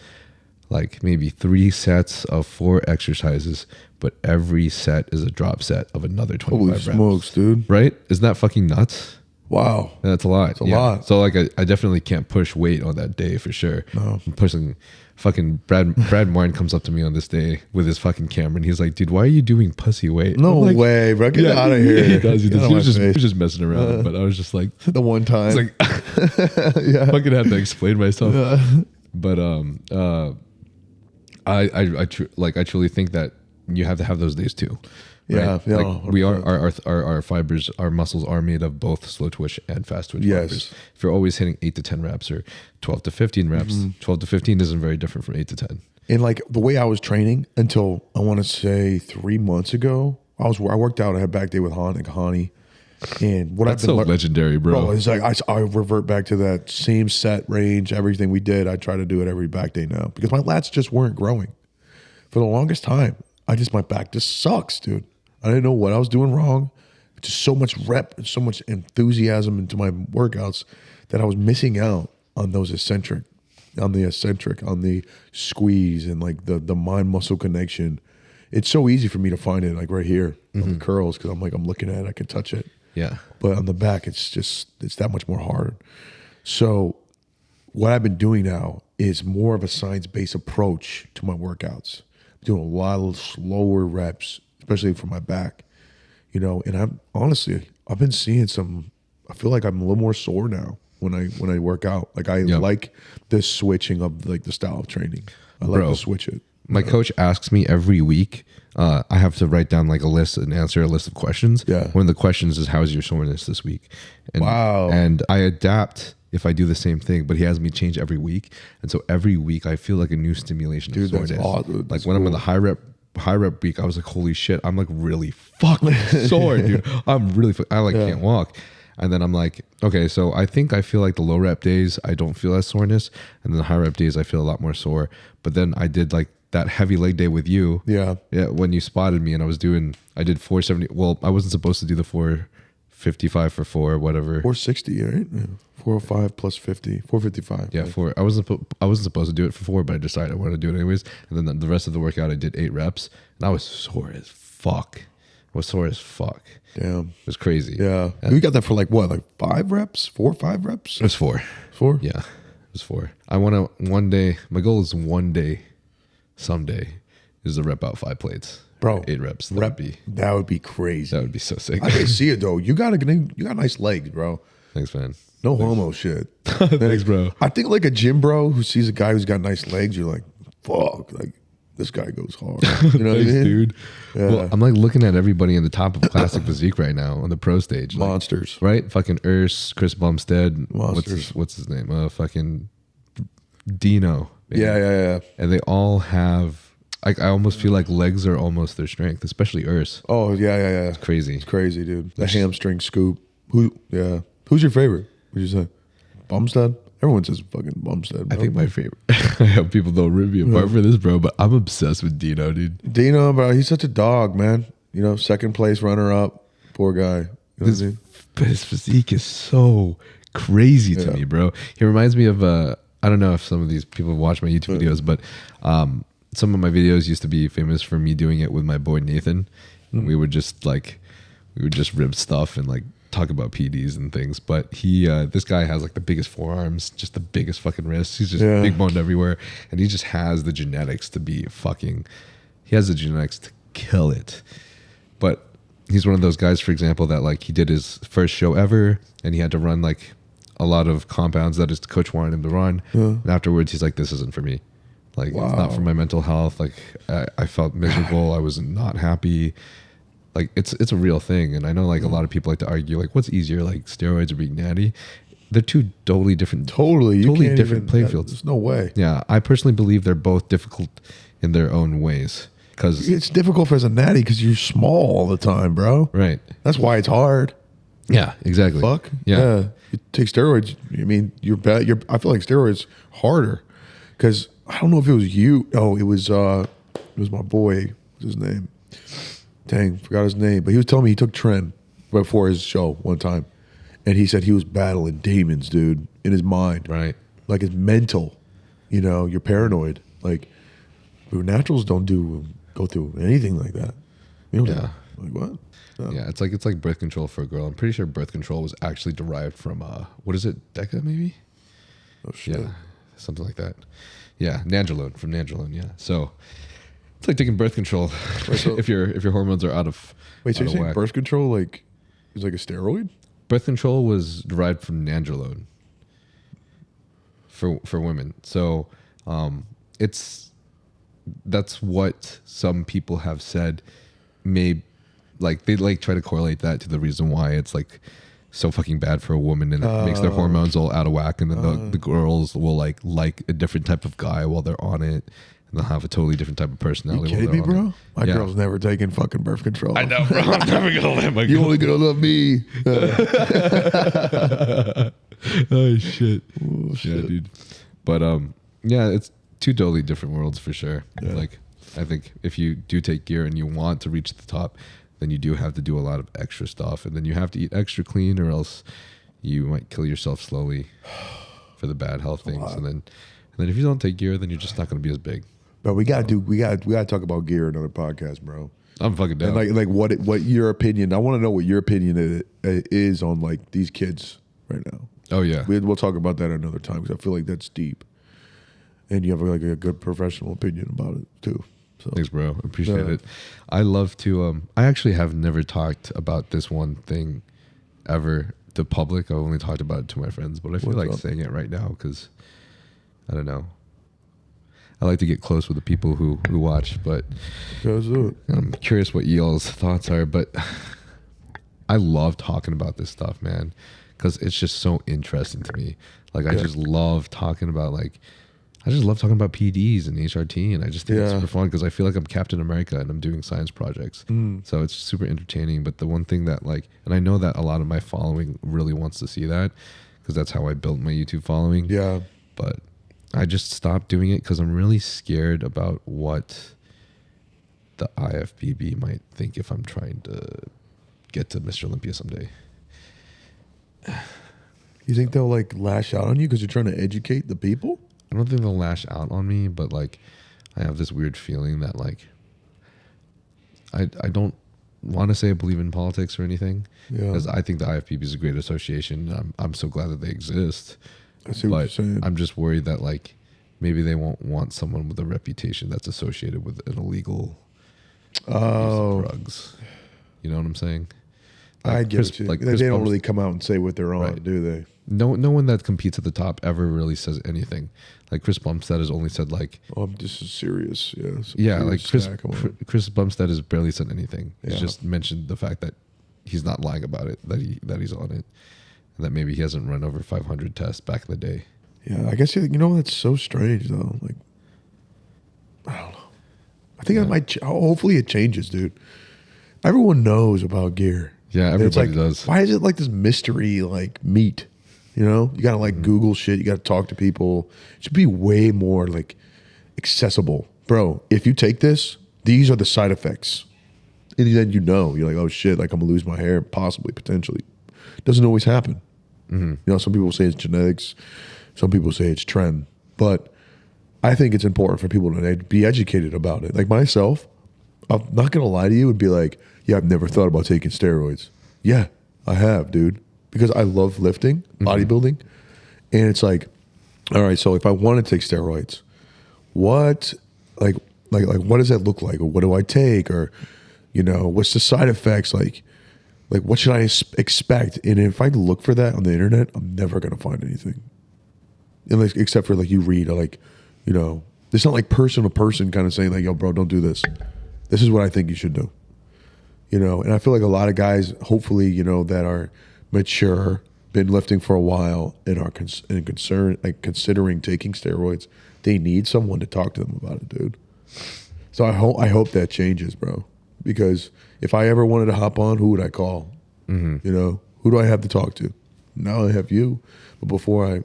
like maybe 3 sets of 4 exercises, but every set is a drop set of another 25 Holy reps. smokes, dude. Right? Isn't that fucking nuts? Wow. Yeah, that's a lot. It's a lot. So like I definitely can't push weight on that day for sure. No. I'm pushing fucking Brad Martin comes up to me on this day with his fucking camera and he's like, dude, why are you doing pussy weight? No I'm like, way, bro. Get out of here. He does. He Get out of was my face. just messing around. But I was just like, The one time. it's like fucking have to explain myself. But I truly think that you have to have those days too. Right? Yeah, like we are our fibers, our muscles are made of both slow twitch and fast twitch fibers. If you're always hitting 8 to 10 reps or 12 to 15 reps, 12 to 15 isn't very different from 8 to 10. And like the way I was training until I want to say 3 months ago, I worked out. I had back day with Hani. And what That's I've been so legendary, bro. It's like I revert back to that same set range, everything we did. I try to do it every back day now because my lats just weren't growing for the longest time. My back just sucks, dude. I didn't know what I was doing wrong. Just so much rep and so much enthusiasm into my workouts that I was missing out on those eccentric, on the squeeze and like the mind muscle connection. It's so easy for me to find it like right here on the curls because I'm looking at it, I can touch it. Yeah. But on the back, it's that much more hard. So what I've been doing now is more of a science-based approach to my workouts. I'm doing a lot of slower reps, especially for my back, you know, and I've been seeing I feel like I'm a little more sore now when I work out. Like I like this switching of like the style of training. I like to switch it. My coach asks me every week, I have to write down like a list and answer a list of questions. Yeah. One of the questions is, how's your soreness this week? And, Wow. And I adapt if I do the same thing, but he has me change every week. And so every week I feel like a new stimulation of soreness. That's awesome. Like when I'm in the high rep week, I was like, holy shit, I'm like really fucking sore, dude. I'm really, can't walk. And then I'm like, okay, so I think I feel like the low rep days, I don't feel as soreness. And then the high rep days, I feel a lot more sore. But then I did like that heavy leg day with you. Yeah. Yeah. When you spotted me and I did 470. Well, I wasn't supposed to do the 455 for 4 or whatever. 460, right? Yeah. 405 plus 50, 455. Yeah, 4. I wasn't supposed to do it for 4, but I decided I wanted to do it anyways. And then the rest of the workout, I did 8 reps, and I was sore as fuck. Damn. It was crazy. Yeah. We got that for like what, like 5 reps? 4 or 5 reps? It was 4. 4? Yeah, it was 4. I want to one day. My goal is one day, someday, is to rep out 5 plates. Bro, 8 reps. That would be crazy. That would be so sick. I can see it though. You got nice legs, bro. Thanks, man. No homo shit. Thanks, bro. I think like a gym bro who sees a guy who's got nice legs, you're like, fuck, like this guy goes hard. You know what I Thanks, mean? dude. Yeah. Well, I'm like looking at everybody in the top of classic physique right now on the pro stage. Like, Monsters. right? Fucking Urs, Chris Bumstead. Monsters. What's his name? Fucking Dino. Maybe. Yeah. And they all have. I almost feel like legs are almost their strength, especially Urs. Oh yeah. It's crazy. It's crazy, dude. The hamstring scoop. Who's your favorite? What'd you say? Bumstead? Everyone says fucking Bumstead. I think my favorite. I hope people don't rip me apart for this, bro, but I'm obsessed with Dino, dude. Dino, bro, he's such a dog, man. You know, second place runner up. Poor guy. You know what I mean? But his physique is so crazy to me, bro. He reminds me of I don't know if some of these people watch my YouTube videos, but some of my videos used to be famous for me doing it with my boy Nathan. We would just rib stuff and like talk about PEDs and things. But this guy has like the biggest forearms, just the biggest fucking wrists. He's just big boned everywhere, and he just has the genetics to be he has the genetics to kill it. But he's one of those guys, for example, that like he did his first show ever, and he had to run like a lot of compounds that his coach wanted him to run. And afterwards, he's like, "This isn't for me." Like it's not for my mental health. Like I felt miserable. I was not happy. Like it's a real thing. And I know like a lot of people like to argue like what's easier, like steroids or being natty. They're two totally different, Totally different playing fields. There's no way. Yeah, I personally believe they're both difficult in their own ways. Because It's difficult for as a natty because you're small all the time, bro. right. That's why it's hard. Yeah, exactly. Fuck. Yeah. You take steroids. I mean, you're bad. I feel like steroids harder because I don't know if it was you. Oh, it was my boy. What's his name? Dang, forgot his name. But he was telling me he took Tren before his show one time, and he said he was battling demons, dude, in his mind. Right. Like it's mental. You know, you're paranoid. Like naturals don't go through anything like that. You know, Yeah. like what? No. Yeah, it's like birth control for a girl. I'm pretty sure birth control was actually derived from what is it, Deca maybe? Oh shit. Yeah, something like that. Yeah, Nandrolone, from Nandrolone. Yeah, so it's like taking birth control so- if your hormones are out of Wait, so out you're of saying whack. birth control like is like a steroid? Birth control was derived from Nandrolone for women. So that's what some people have said may like they like try to correlate that to the reason why it's like so fucking bad for a woman and it makes their hormones all out of whack, and then the girls will like a different type of guy while they're on it, and they'll have a totally different type of You personality. kidding me, while they're on bro? it. My Yeah. girl's never taking fucking birth control. I know, bro. I'm never gonna let my You girl. only gonna love me. Oh shit. Oh, shit. Yeah, dude. But yeah, it's two totally different worlds for sure. Yeah. Like I think if you do take gear and you want to reach the top, then you do have to do a lot of extra stuff, and then you have to eat extra clean, or else you might kill yourself slowly for the bad health things. And then if you don't take gear, then you're just not going to be as big. But we gotta talk about gear in another podcast, bro. I'm fucking down. And like what your opinion? I want to know what your opinion is on like these kids right now. oh yeah. We'll talk about that another time because I feel like that's deep, and you have like a good professional opinion about it too. So Thanks, bro. Appreciate Yeah. it. I love to. I actually have never talked about this one thing ever to public. I've only talked about it to my friends, but I feel What's like up? saying it right now because I don't know. I like to get close with the people who watch, but let's do it. I'm curious what y'all's thoughts are. But I love talking about this stuff, man, because it's just so interesting to me. Like I Yeah. just love talking about I just love talking about PEDs and HRT, and I just think it's Yeah. super fun because I feel like I'm Captain America and I'm doing science projects. So it's super entertaining. But the one thing that and I know that a lot of my following really wants to see that because that's how I built my YouTube following. Yeah. But I just stopped doing it because I'm really scared about what the IFBB might think if I'm trying to get to Mr. Olympia someday. You think they'll like lash out on you because you're trying to educate the people? I don't think they'll lash out on me, but I have this weird feeling that I don't want to say I believe in politics or anything, Yeah. because I think the IFBB is a great association. I'm so glad that they exist. I see what you're But saying. I'm just worried that maybe they won't want someone with a reputation that's associated with an illegal use of drugs. You know what I'm saying? I get it. Chris They don't Bumst- really come out and say what they're on, Right. do they? No one that competes at the top ever really says anything. Like Chris Bumstead has only said Oh, this is serious. Yeah. some yeah, serious like Chris snack on it. Chris Bumstead has barely said anything. He's Yeah. just mentioned the fact that he's not lying about it, that he's on it, and that maybe he hasn't run over 500 tests back in the day. Yeah, I guess that's so strange though. Like, I don't know. I think Yeah. that might. Hopefully, it changes, dude. Everyone knows about gear. Yeah, And it's everybody like, does. Why is it like this mystery like meat? You know, you gotta like Google shit. You gotta talk to people. It should be way more like accessible, bro. If you take this, these are the side effects, and then you're like, oh shit, like I'm gonna lose my hair, possibly, potentially. Doesn't always happen. You know, some people say it's genetics, some people say it's trend, but I think it's important for people to be educated about it. Like myself, I'm not gonna lie to you and be like, yeah, I've never thought about taking steroids. Yeah, I have, dude, because I love lifting, bodybuilding, and it's like, all right, so if I want to take steroids, what what does that look like, or what do I take, or what's the side effects like what should I expect? And if I look for that on the internet, I'm never gonna find anything, unless except for like you read It's not like person to person kind of saying like, yo, bro, don't do this. This is what I think you should do. You know, and I feel like a lot of guys, hopefully, you know, that are mature, been lifting for a while, and are considering taking steroids, they need someone to talk to them about it, dude. So I hope that changes, bro. Because if I ever wanted to hop on, who would I call? You know, who do I have to talk to? Now I have you. But before I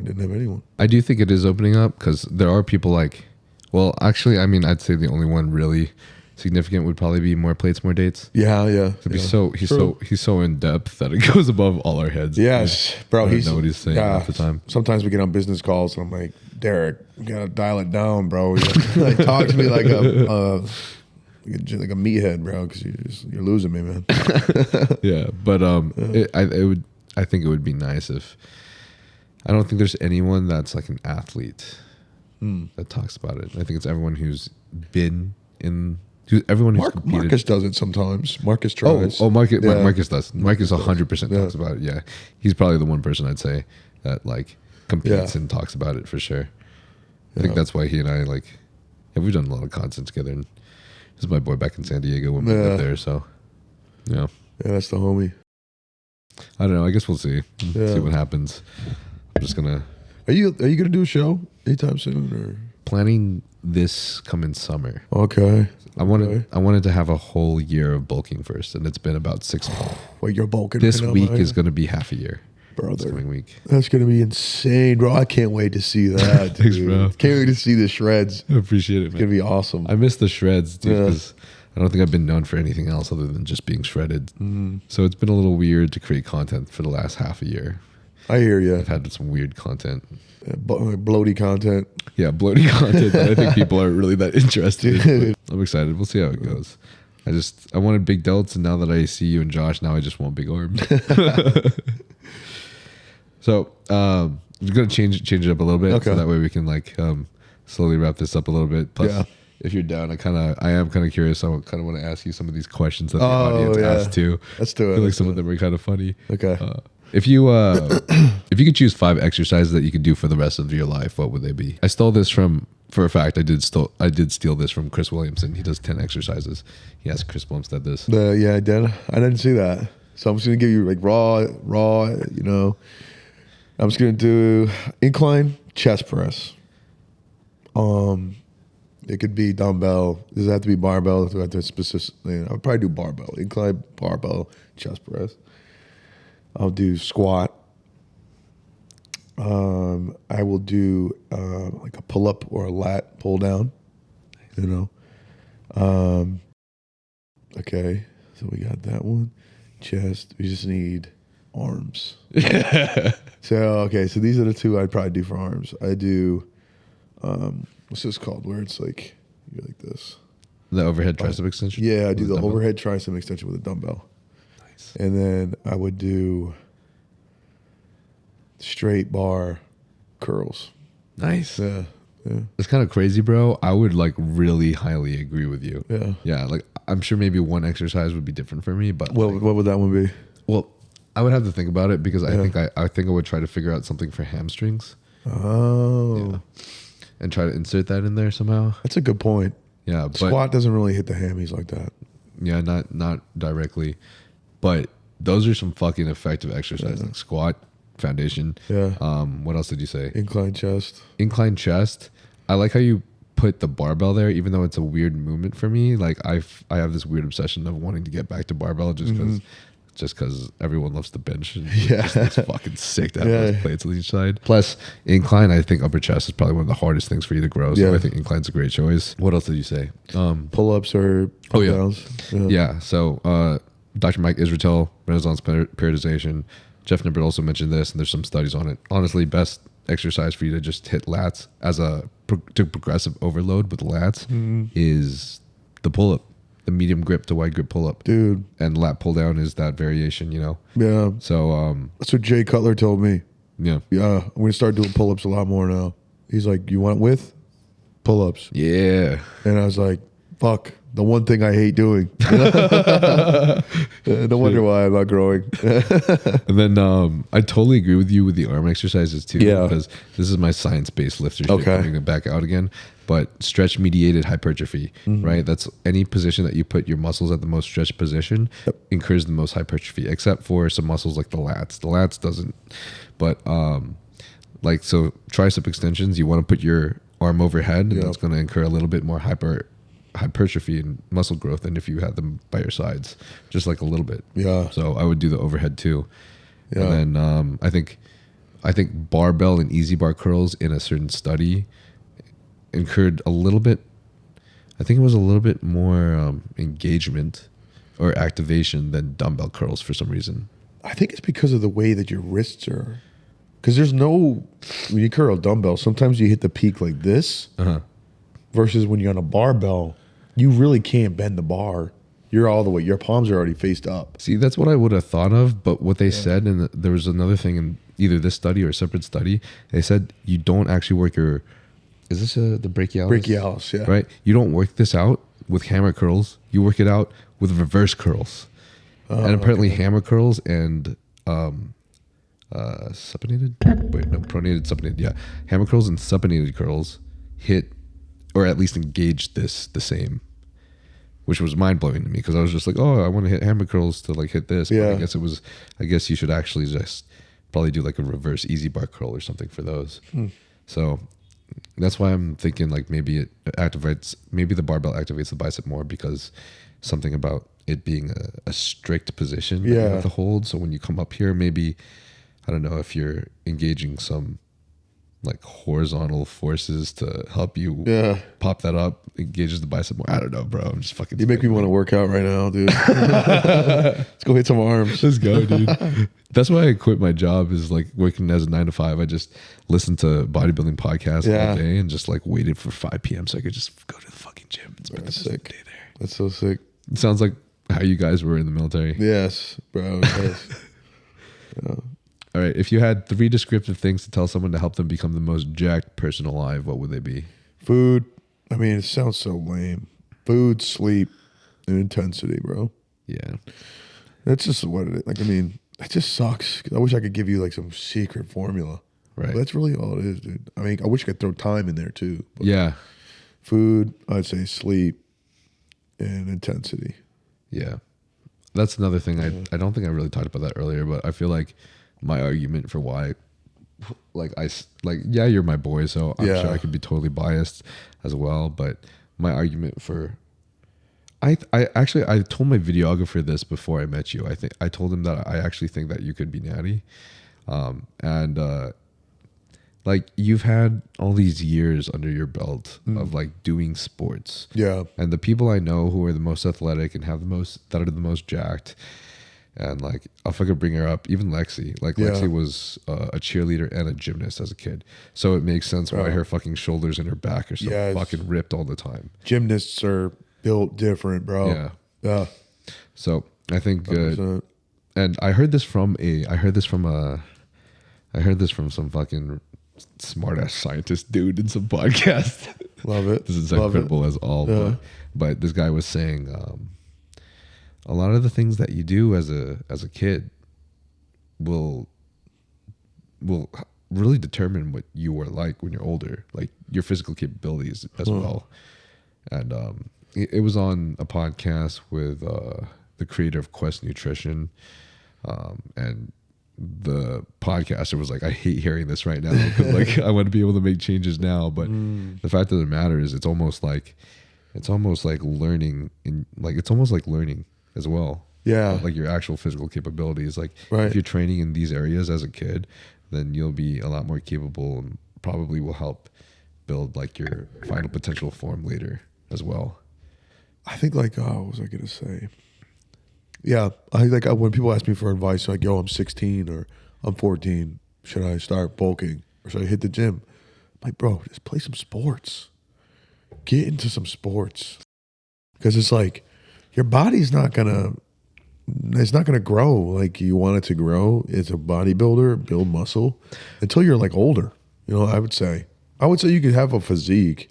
didn't have anyone. I do think it is opening up because there are people like, well, actually, I mean, I'd say the only one really significant would probably be More Plates, More Dates. Yeah. He's so in depth that it goes above all our heads. Yes, bro. I don't know what he's saying half the time. Sometimes we get on business calls and I'm like, Derek, you gotta dial it down, bro. Like, talk to me like a meathead, bro, because you're losing me, man. Yeah, but I think it would be nice if, I don't think there's anyone that's like an athlete that talks about it. I think it's everyone who's been in. Everyone who's competed. Marcus does it sometimes. Marcus tries. Marcus does. Marcus 100% talks about it. Yeah, he's probably the one person I'd say that like competes and talks about it for sure. I think that's why he and I we've done a lot of content together. And this is my boy back in San Diego when we lived there. So yeah, that's the homie. I don't know. I guess we'll see. See what happens. I'm just gonna. Are you gonna do a show anytime soon or planning this coming summer? Okay. I wanted to have a whole year of bulking first, and it's been about 6 months. Wait, you're bulking. This week is going to be half a year. Brother. This coming week. That's going to be insane, bro. I can't wait to see that. Thanks, dude. bro. Can't wait to see the shreds. I appreciate it, man. It's going to be awesome. I miss the shreds, dude, because I don't think I've been known for anything else other than just being shredded. So it's been a little weird to create content for the last half a year. I hear you. I've had some weird content. Bloaty content. Yeah, bloaty content that I think people aren't really that interested in. I'm excited. We'll see how it goes. I wanted big delts, and now that I see you and Josh, now I just want big arms. So we're gonna change it up a little bit, so that way we can slowly wrap this up a little bit. Plus, if you're down, I am kind of curious. I kind of want to ask you some of these questions that the audience asked too. Let's do it. I feel like some of them are kind of funny. Okay. If you could choose 5 exercises that you could do for the rest of your life, what would they be? I stole this for a fact. I did steal this from Chris Williamson. He does 10 exercises. He asked Chris Bumstead this. Yeah, I did. I didn't see that. So I'm just gonna give you like raw. You know, I'm just gonna do incline chest press. It could be dumbbell. Does it have to be barbell? Do I have to specific? I would probably do barbell. Incline barbell chest press. I'll do squat. I will do like a pull up or a lat pull down. You know. Okay, so we got that one. Chest. We just need arms. So these are the 2 I'd probably do for arms. I do. What's this called? Where it's like you're like this. The overhead tricep extension. Yeah, I do the overhead tricep extension with a dumbbell. And then I would do straight bar curls. Nice. Yeah. It's kind of crazy, bro. I would really highly agree with you. Yeah. Yeah. Like I'm sure maybe one exercise would be different for me, but what would that one be? Well, I would have to think about it because I think I would try to figure out something for hamstrings. Oh. Yeah. And try to insert that in there somehow. That's a good point. Yeah. But squat doesn't really hit the hammies like that. Yeah, not directly. But those are some fucking effective exercises, like squat, foundation. Yeah. What else did you say? Incline chest. Incline chest. I like how you put the barbell there, even though it's a weird movement for me. Like I have this weird obsession of wanting to get back to barbell just because everyone loves to bench. And it's fucking sick to have those plates on each side. Plus, incline, I think upper chest is probably one of the hardest things for you to grow. So I think incline's a great choice. What else did you say? Pull-ups or pull-downs. Yeah. So Dr. Mike Israetel, Renaissance periodization. Jeff Nibbert also mentioned this, and there's some studies on it. Honestly, best exercise for you to just hit lats to progressive overload with lats is the pull-up. The medium grip to wide grip pull-up. Dude. And lat pull-down is that variation, you know? Yeah. So that's what Jay Cutler told me. Yeah. Yeah. I'm going to start doing pull-ups a lot more now. He's like, you want width? Pull-ups. Yeah. And I was like, fuck. The one thing I hate doing. No wonder why I'm not growing. And then I totally agree with you with the arm exercises too. Yeah. Because this is my science-based lifter shit Okay. coming back out again. But stretch-mediated hypertrophy, right? That's any position that you put your muscles at the most stretched position incurs the most hypertrophy, except for some muscles like the lats. The lats doesn't. But like, so tricep extensions, you want to put your arm overhead, and that's going to incur a little bit more hypertrophy and muscle growth than if you had them by your sides, just like a little bit. Yeah. So I would do the overhead too. Yeah. And then I think barbell and easy bar curls in a certain study incurred a little bit. I think it was a little bit more engagement or activation than dumbbell curls for some reason. I think it's because of the way that your wrists are. Because there's no, when you curl a dumbbell, sometimes you hit the peak like this, versus when you're on a barbell, you really can't bend the bar. You're all the way, your palms are already faced up. See, that's what I would have thought of, but what they said, and there was another thing in either this study or a separate study, they said you don't actually work your, is this the brachialis? Brachialis, yeah. Right? You don't work this out with hammer curls, you work it out with reverse curls. And apparently hammer curls and supinated? Wait, no, pronated, supinated, yeah. Hammer curls and supinated curls hit, or at least engage this the same, which was mind-blowing to me because I was just like, oh, I want to hit hammer curls to like hit this. Yeah. But I guess you should actually just probably do like a reverse easy bar curl or something for those. So that's why I'm thinking like maybe it activates, maybe the barbell activates the bicep more because something about it being a strict position that you have to hold. So when you come up here, maybe, I don't know if you're engaging some like horizontal forces to help you pop that up, engages the bicep more. I don't know, bro. I'm just fucking. You make me want to work out right now, dude. Let's go hit some arms. Let's go, dude. That's why I quit my job, is like working as a 9 to 5. I just listened to bodybuilding podcasts all day and just like waited for 5 p.m. so I could just go to the fucking gym and spend the sick. day there. That's so sick. It sounds like how you guys were in the military. Yes, bro. Yes. All right. If you had 3 descriptive things to tell someone to help them become the most jacked person alive, what would they be? Food. I mean, it sounds so lame. Food, sleep, and intensity, bro. Yeah. That's just what it is. Like, I mean, it just sucks. 'Cause I wish I could give you like some secret formula. Right. But that's really all it is, dude. I mean, I wish I could throw time in there too. But Yeah. food, I'd say sleep and intensity. Yeah. That's another thing. I don't think I really talked about that earlier, but I feel like my argument for why, yeah, you're my boy, so I'm sure I could be totally biased as well. But my argument for, I told my videographer this before I met you. I told him that I actually think that you could be natty, like you've had all these years under your belt of like doing sports. Yeah. And the people I know who are the most athletic and that are the most jacked. And like, if I could bring her up, even Lexi. Like Lexi was a cheerleader and a gymnast as a kid, so it makes sense why her fucking shoulders and her back are so fucking ripped all the time. Gymnasts are built different, bro. Yeah. So I think, 100%. and I heard this from some fucking smart ass scientist dude in some podcast. Love it. This is like credible as all, but this guy was saying, a lot of the things that you do as a kid will really determine what you are like when you're older, like your physical capabilities as well. And it was on a podcast with the creator of Quest Nutrition, and the podcaster was like, I hate hearing this right now because like I want to be able to make changes now, but the fact of the matter is it's almost like learning as well. Yeah. Like your actual physical capabilities. Like Right. if you're training in these areas as a kid, then you'll be a lot more capable and probably will help build like your final potential form later as well. I think like, what was I going to say? Yeah. When people ask me for advice, like, yo, I'm 16 or I'm 14. Should I start bulking or should I hit the gym? I'm like, bro, just play some sports. Get into some sports. Because it's like, your body's not gonna grow like you want it to grow as a bodybuilder, build muscle until you're like older. You know, I would say you could have a physique,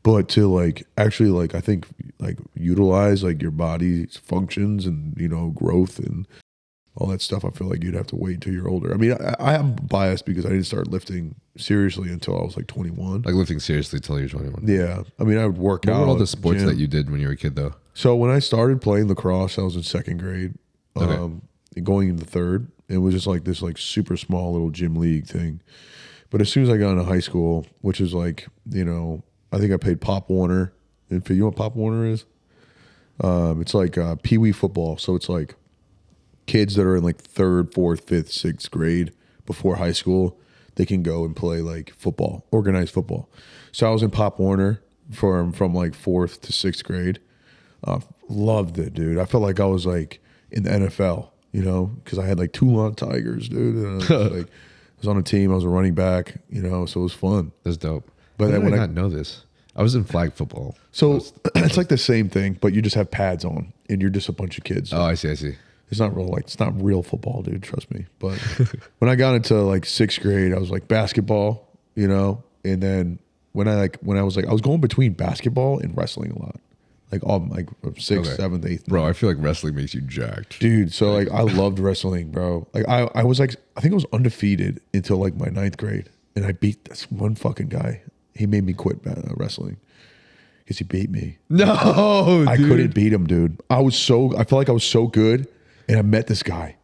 But to like actually like I think like utilize like your body's functions and growth and all that stuff, I feel like you'd have to wait until you're older. I mean, I am biased because I didn't start lifting seriously until I was like 21. Like lifting seriously till you're 21. Yeah, I mean, I would work out. What were all the sports gym. that you did when you were a kid, though? So when I started playing lacrosse, I was in second grade, Okay. going into third. It was just like this like super small little gym league thing. But as soon as I got into high school, which is like, I think I played Pop Warner. And you know what Pop Warner is? It's like Pee Wee football. So it's like kids that are in like third, fourth, fifth, sixth grade before high school, they can go and play like football, organized football. So I was in Pop Warner from like fourth to sixth grade. Loved it, dude. I felt like I was like in the NFL, because I had like Toulon Tigers, dude. And I was on a team. I was a running back, so it was fun. That's dope. But But then I did when not know this. I was in flag football. So it's like the same thing, but you just have pads on and you're just a bunch of kids. Oh, I see. It's not real, it's not real football, dude. Trust me. But when I got into like sixth grade, I was like basketball, and then when I was going between basketball and wrestling a lot, like all like sixth, Okay. seventh, eighth. Bro, I feel like wrestling makes you jacked. Dude, so like I loved wrestling, bro. Like I was like, I think I was undefeated until like my ninth grade, and I beat this one fucking guy. He made me quit wrestling because he beat me. No, I dude. couldn't beat him, dude. I felt like I was so good, and I met this guy,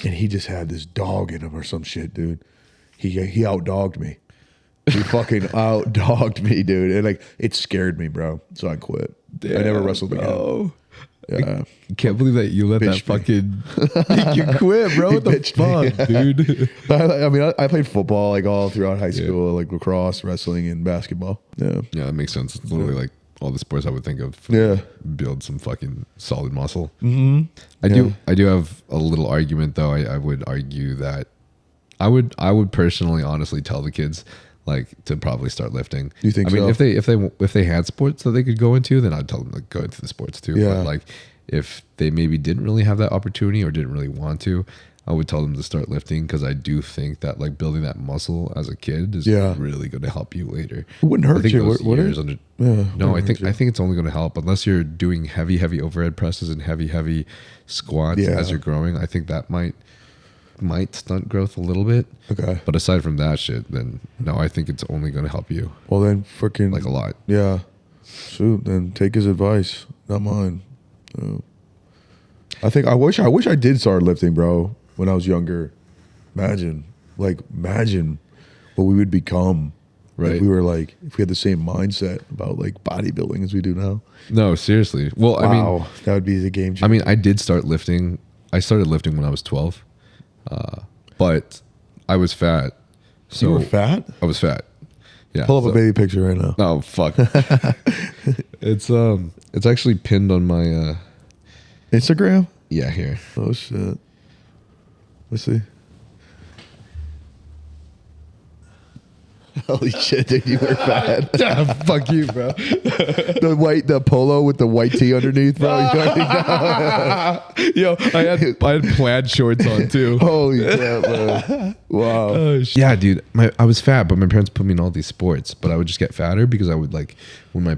and he just had this dog in him or some shit, dude. He outdogged me. He fucking outdogged me, dude, and like it scared me, bro. So I quit. I never wrestled again. Yeah, I can't believe that you let that Bitched me. fucking make you quit, bro. What the bitched me. fuck, dude? I mean, I played football like all throughout high school, like lacrosse, wrestling, and basketball. Yeah, Yeah, that makes sense. It's literally like all the sports I would think of. Yeah. Build some fucking solid muscle. Mm-hmm. I do have a little argument though. I would argue that I would personally, honestly, tell the kids like to probably start lifting. You think I mean, so? if they had sports that they could go into, then I'd tell them to go into the sports too. Yeah. But like if they maybe didn't really have that opportunity or didn't really want to, I would tell them to start lifting because I do think that like building that muscle as a kid is really going to help you later. It wouldn't hurt I think you, those would it? years under- Yeah, no, I wouldn't think hurt you. I think it's only going to help unless you're doing heavy overhead presses and heavy squats Yeah. as you're growing. I think that might stunt growth a little bit. Okay. But aside from that shit, then no, I think it's only going to help you Well, then freaking like a lot. Yeah. Shoot, then take his advice, not mine. I wish I did start lifting, bro, when I was younger. Imagine what we would become. Right. If we were like, if we had the same mindset about like bodybuilding as we do now. No, seriously. Well, Wow. That would be the game changer. I mean, I did start lifting. I started lifting when I was 12. But I was fat. So you were fat? I was fat. Yeah. Pull up so- a baby picture right now. Oh fuck. It's actually pinned on my Instagram? yeah, here. Oh shit. Let's see. Holy shit, dude, you were fat. Fuck you, bro. The polo with the white tee underneath, bro. Yo, I had plaid shorts on too. Holy crap, bro. Wow. Yeah, dude. I was fat, but my parents put me in all these sports. But I would just get fatter because I would like when my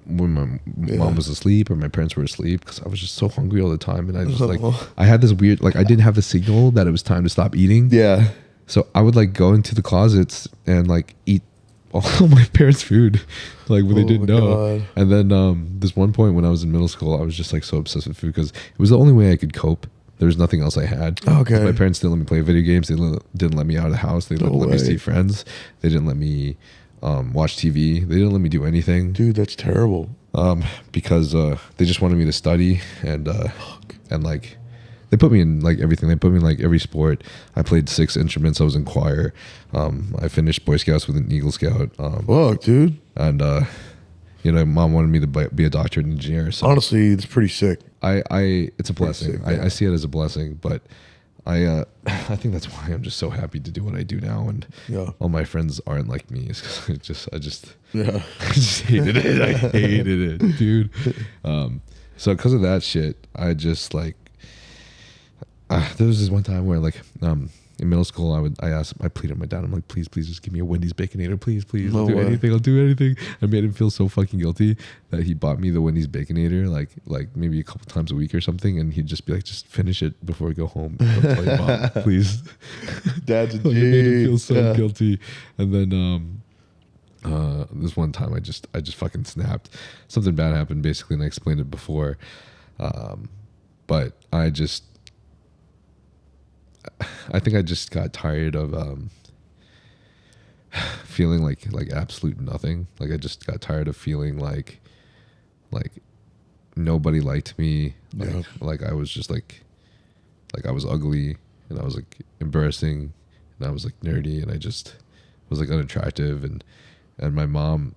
mom was asleep or my parents were asleep because I was just so hungry all the time, and I just like I had this weird like I didn't have the signal that it was time to stop eating. Yeah. So I would like go into the closets and like eat all my parents' food, like when they didn't my know. God. And then this one point when I was in middle school, I was just like so obsessed with food because it was the only way I could cope. There was nothing else I had. Okay. My parents didn't let me play video games. They didn't let me out of the house. They didn't let me way. see friends. They didn't let me watch TV. They didn't let me do anything Dude, that's terrible. because they just wanted me to study and like. They put me in like everything. They put me in like every sport. I played 6 instruments. I was in choir. I finished Boy Scouts with an Eagle Scout. Fuck, dude. And mom wanted me to be a doctor and engineer. So Honestly, it's pretty sick. it's a blessing. sick, yeah. I see it as a blessing. But I think that's why I'm just so happy to do what I do now. And Yeah. all my friends aren't like me. It's 'cause I just Yeah. I just hated it. I hated it, dude. So because of that shit, I just like. there was this one time where like in middle school I pleaded my dad, I'm like, please just give me a Wendy's Baconator, please No I'll do way. anything. I made him feel so fucking guilty that he bought me the Wendy's Baconator like maybe a couple times a week or something, and he'd just be like, just finish it before we go home. Don't tell your mom, please. Dad's a Like, it made him feel so Yeah. guilty. And then this one time I just fucking snapped. Something bad happened basically, and I explained it before. But I think I just got tired of feeling like absolute nothing. Like I just got tired of feeling like nobody liked me. Yeah. Like I was just like I was ugly, and I was like embarrassing, and I was like nerdy, and I just was like unattractive, and my mom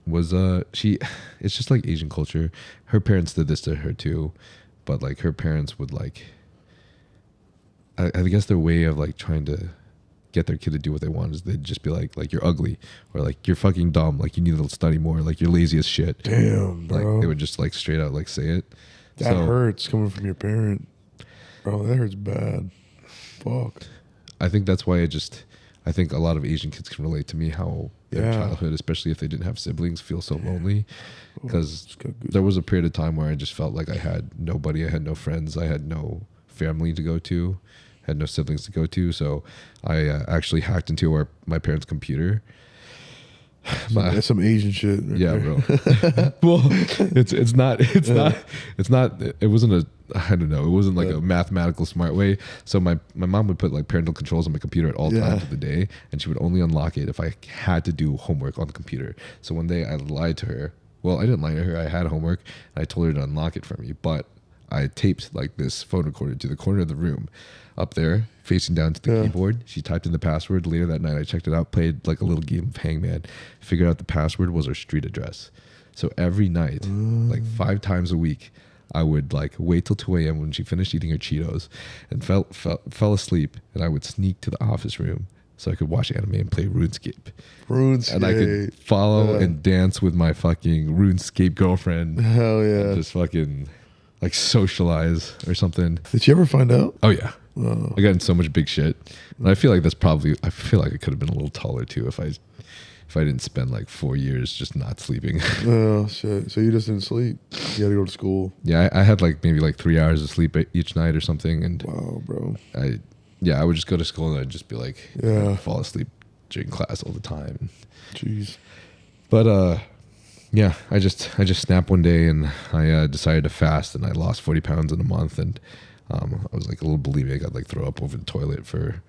was it's just like Asian culture. Her parents did this to her too, but like her parents would like, I guess their way of like trying to get their kid to do what they want is they'd just be like you're ugly, or like you're fucking dumb, like you need to study more, like you're lazy as shit. Damn, Like bro. they would just like straight out like say it. That hurts coming from your parent. Bro, that hurts bad. Fuck. I think that's why I think a lot of Asian kids can relate to me, how their Yeah. childhood, especially if they didn't have siblings, feel so lonely. Because Just got goose- there was a period of time where I just felt like I had nobody, I had no friends, I had no family to go to, had no siblings to go to. So I actually hacked into my parents' computer. That's some Asian shit. Right Yeah, there. bro. Well, it wasn't I don't know, it wasn't like a mathematical smart way. So my mom would put like parental controls on my computer at all times of the day, and she would only unlock it if I had to do homework on the computer. So one day I lied to her. Well, I didn't lie to her. I had homework, and I told her to unlock it for me, but I taped like this phone recorder to the corner of the room up there, facing down to the keyboard. She typed in the password. Later that night, I checked it out, played like a little game of Hangman, figured out the password was her street address. So every night, like 5 times a week, I would like wait till 2 a.m. when she finished eating her Cheetos and fell asleep, and I would sneak to the office room so I could watch anime and play RuneScape. And I could follow and dance with my fucking RuneScape girlfriend. Hell yeah. And just fucking like socialize or something. Did you ever find out? Oh yeah. I got in so much big shit. And I feel like I feel like I could have been a little taller too if I didn't spend like 4 years just not sleeping. Oh shit. So you just didn't sleep. You had to go to school. Yeah, I had like maybe like 3 hours of sleep each night or something, and Wow, bro. I would just go to school and I'd just be like, Yeah. fall asleep during class all the time. Jeez. But yeah, I just snapped one day, and I decided to fast, and I lost 40 pounds in a month, and I was like a little bulimic. I'd like throw up over the toilet for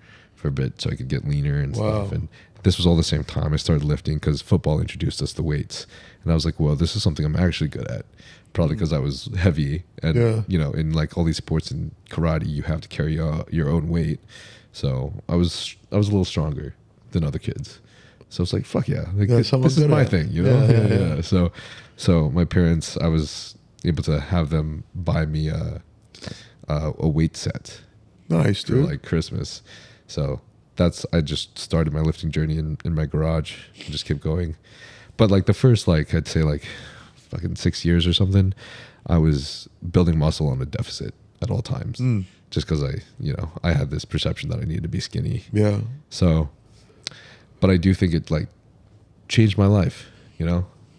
a bit so I could get leaner and stuff. And this was all the same time I started lifting, because football introduced us to weights, and I was like, well, this is something I'm actually good at. Probably because I was heavy, and you know, in like all these sports in karate, you have to carry your own weight. So I was a little stronger than other kids. So it's like, fuck yeah, like, this is my thing, you know? Yeah. So my parents, I was able to have them buy me a weight set Nice, for dude. like Christmas. So I just started my lifting journey in my garage and just kept going. But like the first, like I'd say like fucking 6 years or something, I was building muscle on a deficit at all times. Just because I had this perception that I needed to be skinny. Yeah. So, but I do think it like changed my life,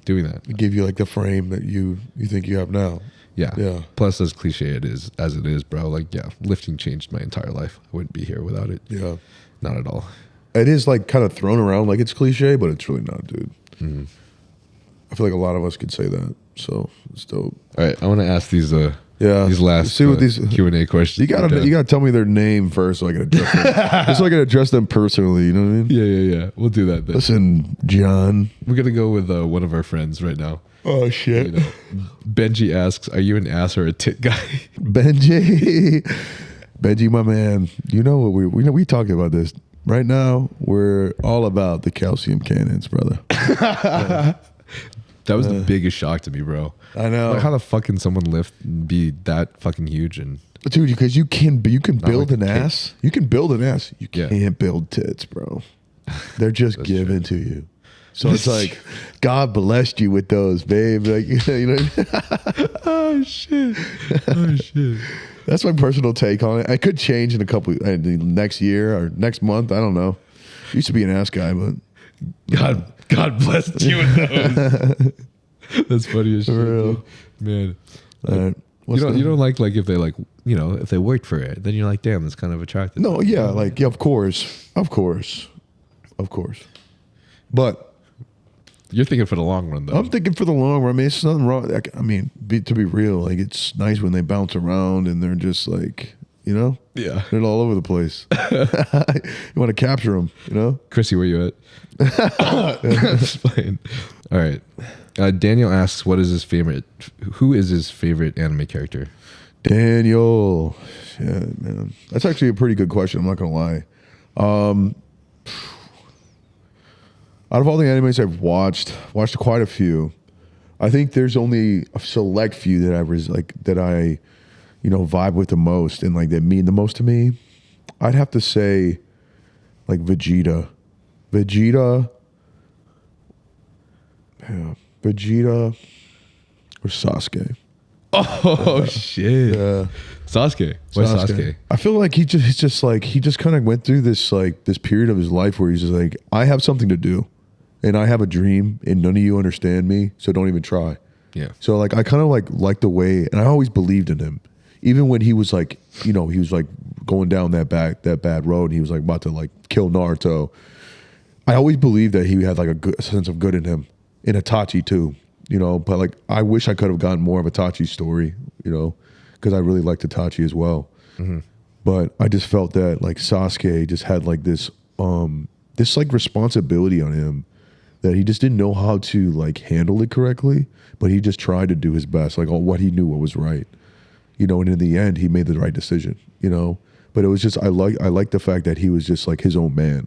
doing that. It gave you like the frame that you think you have now. Yeah. Plus, as cliche as it is, bro, like, yeah, lifting changed my entire life. I wouldn't be here without it. Yeah. Not at all. It is like kind of thrown around like it's cliche, but it's really not, dude. I feel like a lot of us could say that. So it's dope. All right. I want to ask these last Let's see what these Q&A questions. You gotta tell me their name first so I can address them. Just so I can address them personally, you know what I mean? Yeah. We'll do that then. Listen, John. We're going to go with one of our friends right now. Oh shit. Benji asks, are you an ass or a tit guy? Benji, my man. You know what we talked about this. Right now, we're all about the calcium cannons, brother. That was the biggest shock to me, bro. I know. Like, how the fuck can someone lift and be that fucking huge? And Dude, because you can build like an a kid. ass. You can build an ass. You Yeah. can't build tits, bro. They're just given to you. So it's like, God blessed you with those, babe. Like, you know. oh shit. That's my personal take on it. I could change in a couple next year or next month. I don't know. Used to be an ass guy, but God bless you with those. That's funny as shit, real. dude. Man. All right. You don't like if they like, you know, if they worked for it, then you're like, damn, that's kind of attractive. No, yeah, like yeah, of course. But you're thinking for the long run, though. I'm thinking for the long run. I mean, it's nothing wrong. To be real, like it's nice when they bounce around and they're just like, you know, Yeah. they're all over the place. You want to capture them, you know. Chrissy, where you at? Just playing. All right. Daniel asks, "What is his favorite? Who is his favorite anime character?" Daniel, yeah, man, that's actually a pretty good question. I'm not gonna lie. Out of all the animes I've watched quite a few. I think there's only a select few that I you know, vibe with the most and like that mean the most to me. I'd have to say, like Vegeta, or Sasuke. Oh shit! Yeah. Sasuke. Why Sasuke? I feel like he just kind of went through this period of his life where he's just like, I have something to do, and I have a dream, and none of you understand me, so don't even try. Yeah. So like I kind of like the way, and I always believed in him, even when he was like, you know, he was like going down that bad road, and he was like about to like kill Naruto. I always believed that he had like a good sense of good in him, in Itachi too. You know, but like I wish I could have gotten more of Itachi's story, you know, because I really liked Itachi as well. Mm-hmm. But I just felt that like Sasuke just had like this like responsibility on him that he just didn't know how to like handle it correctly, but he just tried to do his best, like what he knew what was right, you know, and in the end he made the right decision, you know. But it was just I like the fact that he was just like his own man.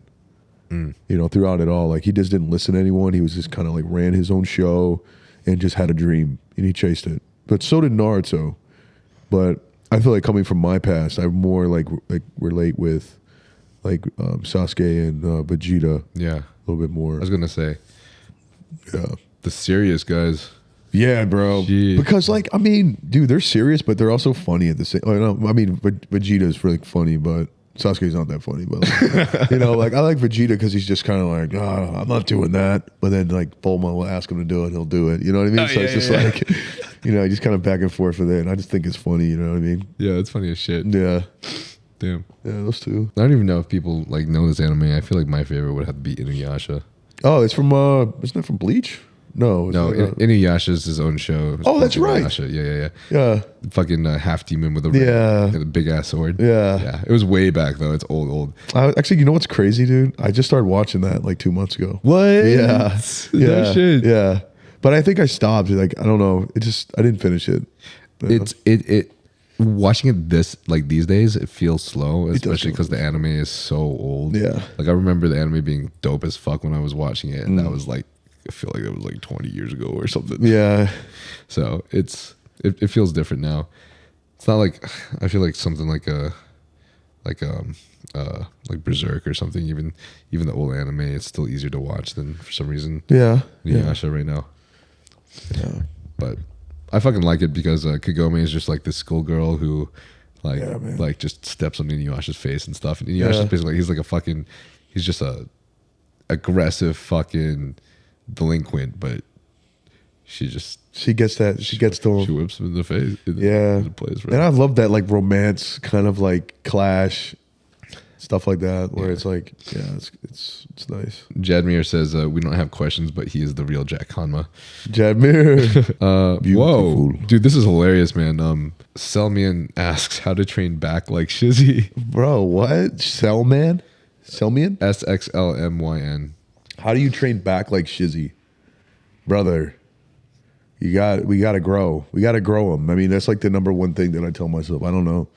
You know, throughout it all, like he just didn't listen to anyone. He was just kind of like ran his own show and just had a dream and he chased it. But so did Naruto. But I feel like coming from my past, I more like relate with like Sasuke and Vegeta. Yeah. A little bit more. I was gonna say. Yeah. The serious guys. Yeah, bro. Jeez. Because like I mean, dude, they're serious, but they're also funny at the same. I mean, Vegeta's really funny, but Sasuke's not that funny, but like, you know, like I like Vegeta because he's just kind of like, oh, I'm not doing that, but then like Bulma will ask him to do it, he'll do it. You know what I mean? So it's just like, you know, just kind of back and forth with it, and I just think it's funny. You know what I mean? Yeah, it's funny as shit. Yeah. Damn. Yeah, those two. I don't even know if people like know this anime. I feel like my favorite would have to be Inuyasha. Oh, it's from isn't that from Bleach? No, No, Inuyasha's his own show. Oh, that's right. Inuyasha. Yeah. Fucking half demon with a big ass sword. Yeah. It was way back though. It's old. Actually, you know what's crazy, dude? I just started watching that like 2 months ago. What? Yeah. No shit. Yeah. But I think I stopped. Like I don't know. I didn't finish it. It watching it these days, it feels slow, especially because the anime is so old. Yeah. Like I remember the anime being dope as fuck when I was watching it, and that was like, I feel like it was like 20 years ago or something. Yeah. So it feels different now. It's not like, I feel like something like Berserk or something. Even the old anime, it's still easier to watch than for some reason. Yeah. Inuyasha right now. Yeah. But I fucking like it because Kagome is just like this schoolgirl who like just steps on Inuyasha's face and stuff. And Inuyasha's basically he's just a aggressive fucking delinquent, but she gets to him. She whips him in the face. And I love that like romance kind of like clash stuff like that where it's like it's nice. Jadmir says we don't have questions, but he is the real Jack Hanma. Jadmir. Whoa, dude, this is hilarious, man. Selmian asks how to train back like Shizzy. Bro, what? Selmian? SXLMYN. How do you train back like Shizzy? Brother, we got to grow. We got to grow them. I mean, that's like the number one thing that I tell myself. I don't know.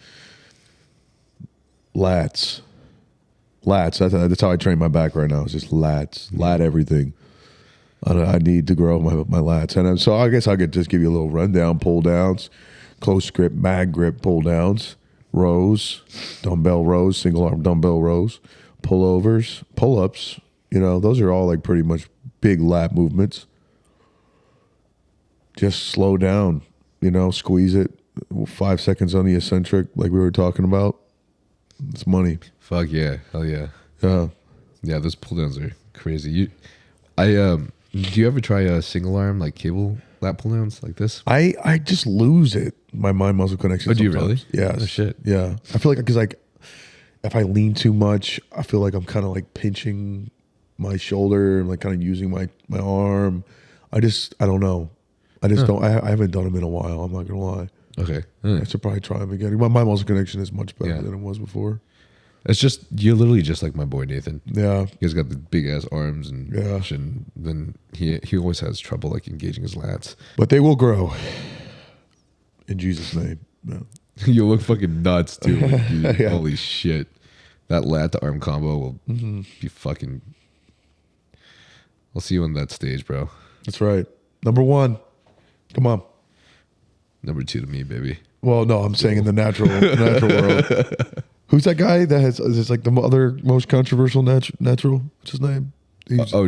Lats. That's how I train my back right now. It's just lats. Lat everything. I need to grow my lats. And so I guess I could just give you a little rundown. Pull downs, close grip, mag grip, pull downs, rows, dumbbell rows, single arm dumbbell rows, pullovers, pull-ups. You know, those are all like pretty much big lat movements. Just slow down, you know, squeeze it. 5 seconds on the eccentric, like we were talking about. It's money. Fuck yeah, hell yeah. Yeah. Yeah, those pull downs are crazy. Do you ever try a single arm like cable lat pull downs like this? I just lose it. My mind muscle connection. Oh, do you sometimes. really? Yes. Oh, shit. Yeah. I feel like because like if I lean too much, I feel like I'm kind of like pinching my shoulder and like kind of using my arm. I don't know. I just don't. I haven't done them in a while. I'm not gonna lie. Okay. I should probably try them again. My mind muscle connection is much better than it was before. It's just you're literally just like my boy Nathan. Yeah. He's got the big ass arms and Yeah. and then he always has trouble like engaging his lats. But they will grow. In Jesus' name. Yeah. You look fucking nuts too. Like, dude. Yeah. Holy shit. That lat to arm combo will be fucking. I'll see you on that stage, bro. That's right. Number 1. Come on. Number 2 to me, baby. Well, no, I'm saying in the natural world. Who's that guy that is like the other most controversial natural? What's his name?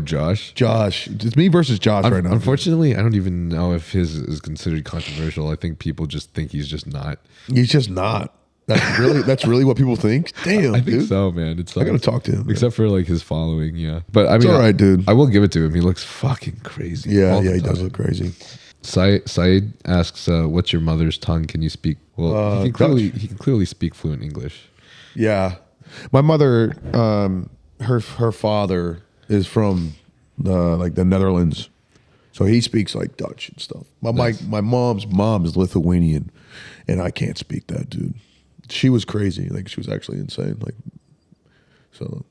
Josh. Josh. It's me versus Josh right now. Unfortunately, I don't even know if his is considered controversial. I think people just think he's just not. He's just not. That's really what people think. Damn, I think dude. so, man. It's like, I gotta talk to him. except for like his following, yeah. But I mean, It's all right, dude. I will give it to him. He looks fucking crazy. Yeah, all the he time. does look crazy. Saeed asks, "What's your mother's tongue? Can you speak?" Well, he can clearly speak fluent English. Yeah, my mother, her father is from the Netherlands, so he speaks like Dutch and stuff. My mom's mom is Lithuanian, and I can't speak that, dude. She was crazy. Like she was actually insane. Like, so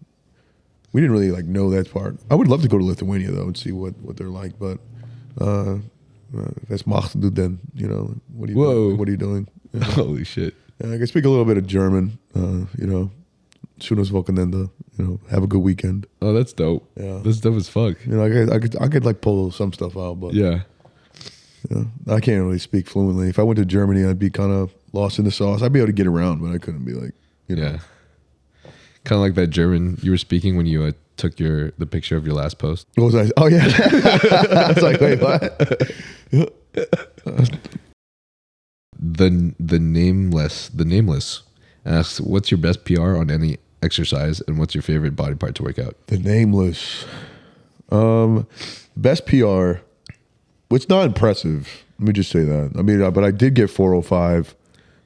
we didn't really like know that part. I would love to go to Lithuania though and see what they're like, but that's mag then, you know. What are you doing? You know? Holy shit! I can speak a little bit of German. You know, schönes Wochenende. You know, have a good weekend. Oh, that's dope. Yeah, that's dope as fuck. You know, I could like pull some stuff out, but yeah, I can't really speak fluently. If I went to Germany, I'd be kind of lost in the sauce. I'd be able to get around, but I couldn't be like, you know. yeah. Kind of like that German you were speaking when you took the picture of your last post. What was I? Oh yeah, I was like, wait, what? The nameless asks, "What's your best PR on any exercise, and what's your favorite body part to work out?" The nameless, best PR. It's not impressive. Let me just say that. I mean, but I did get 405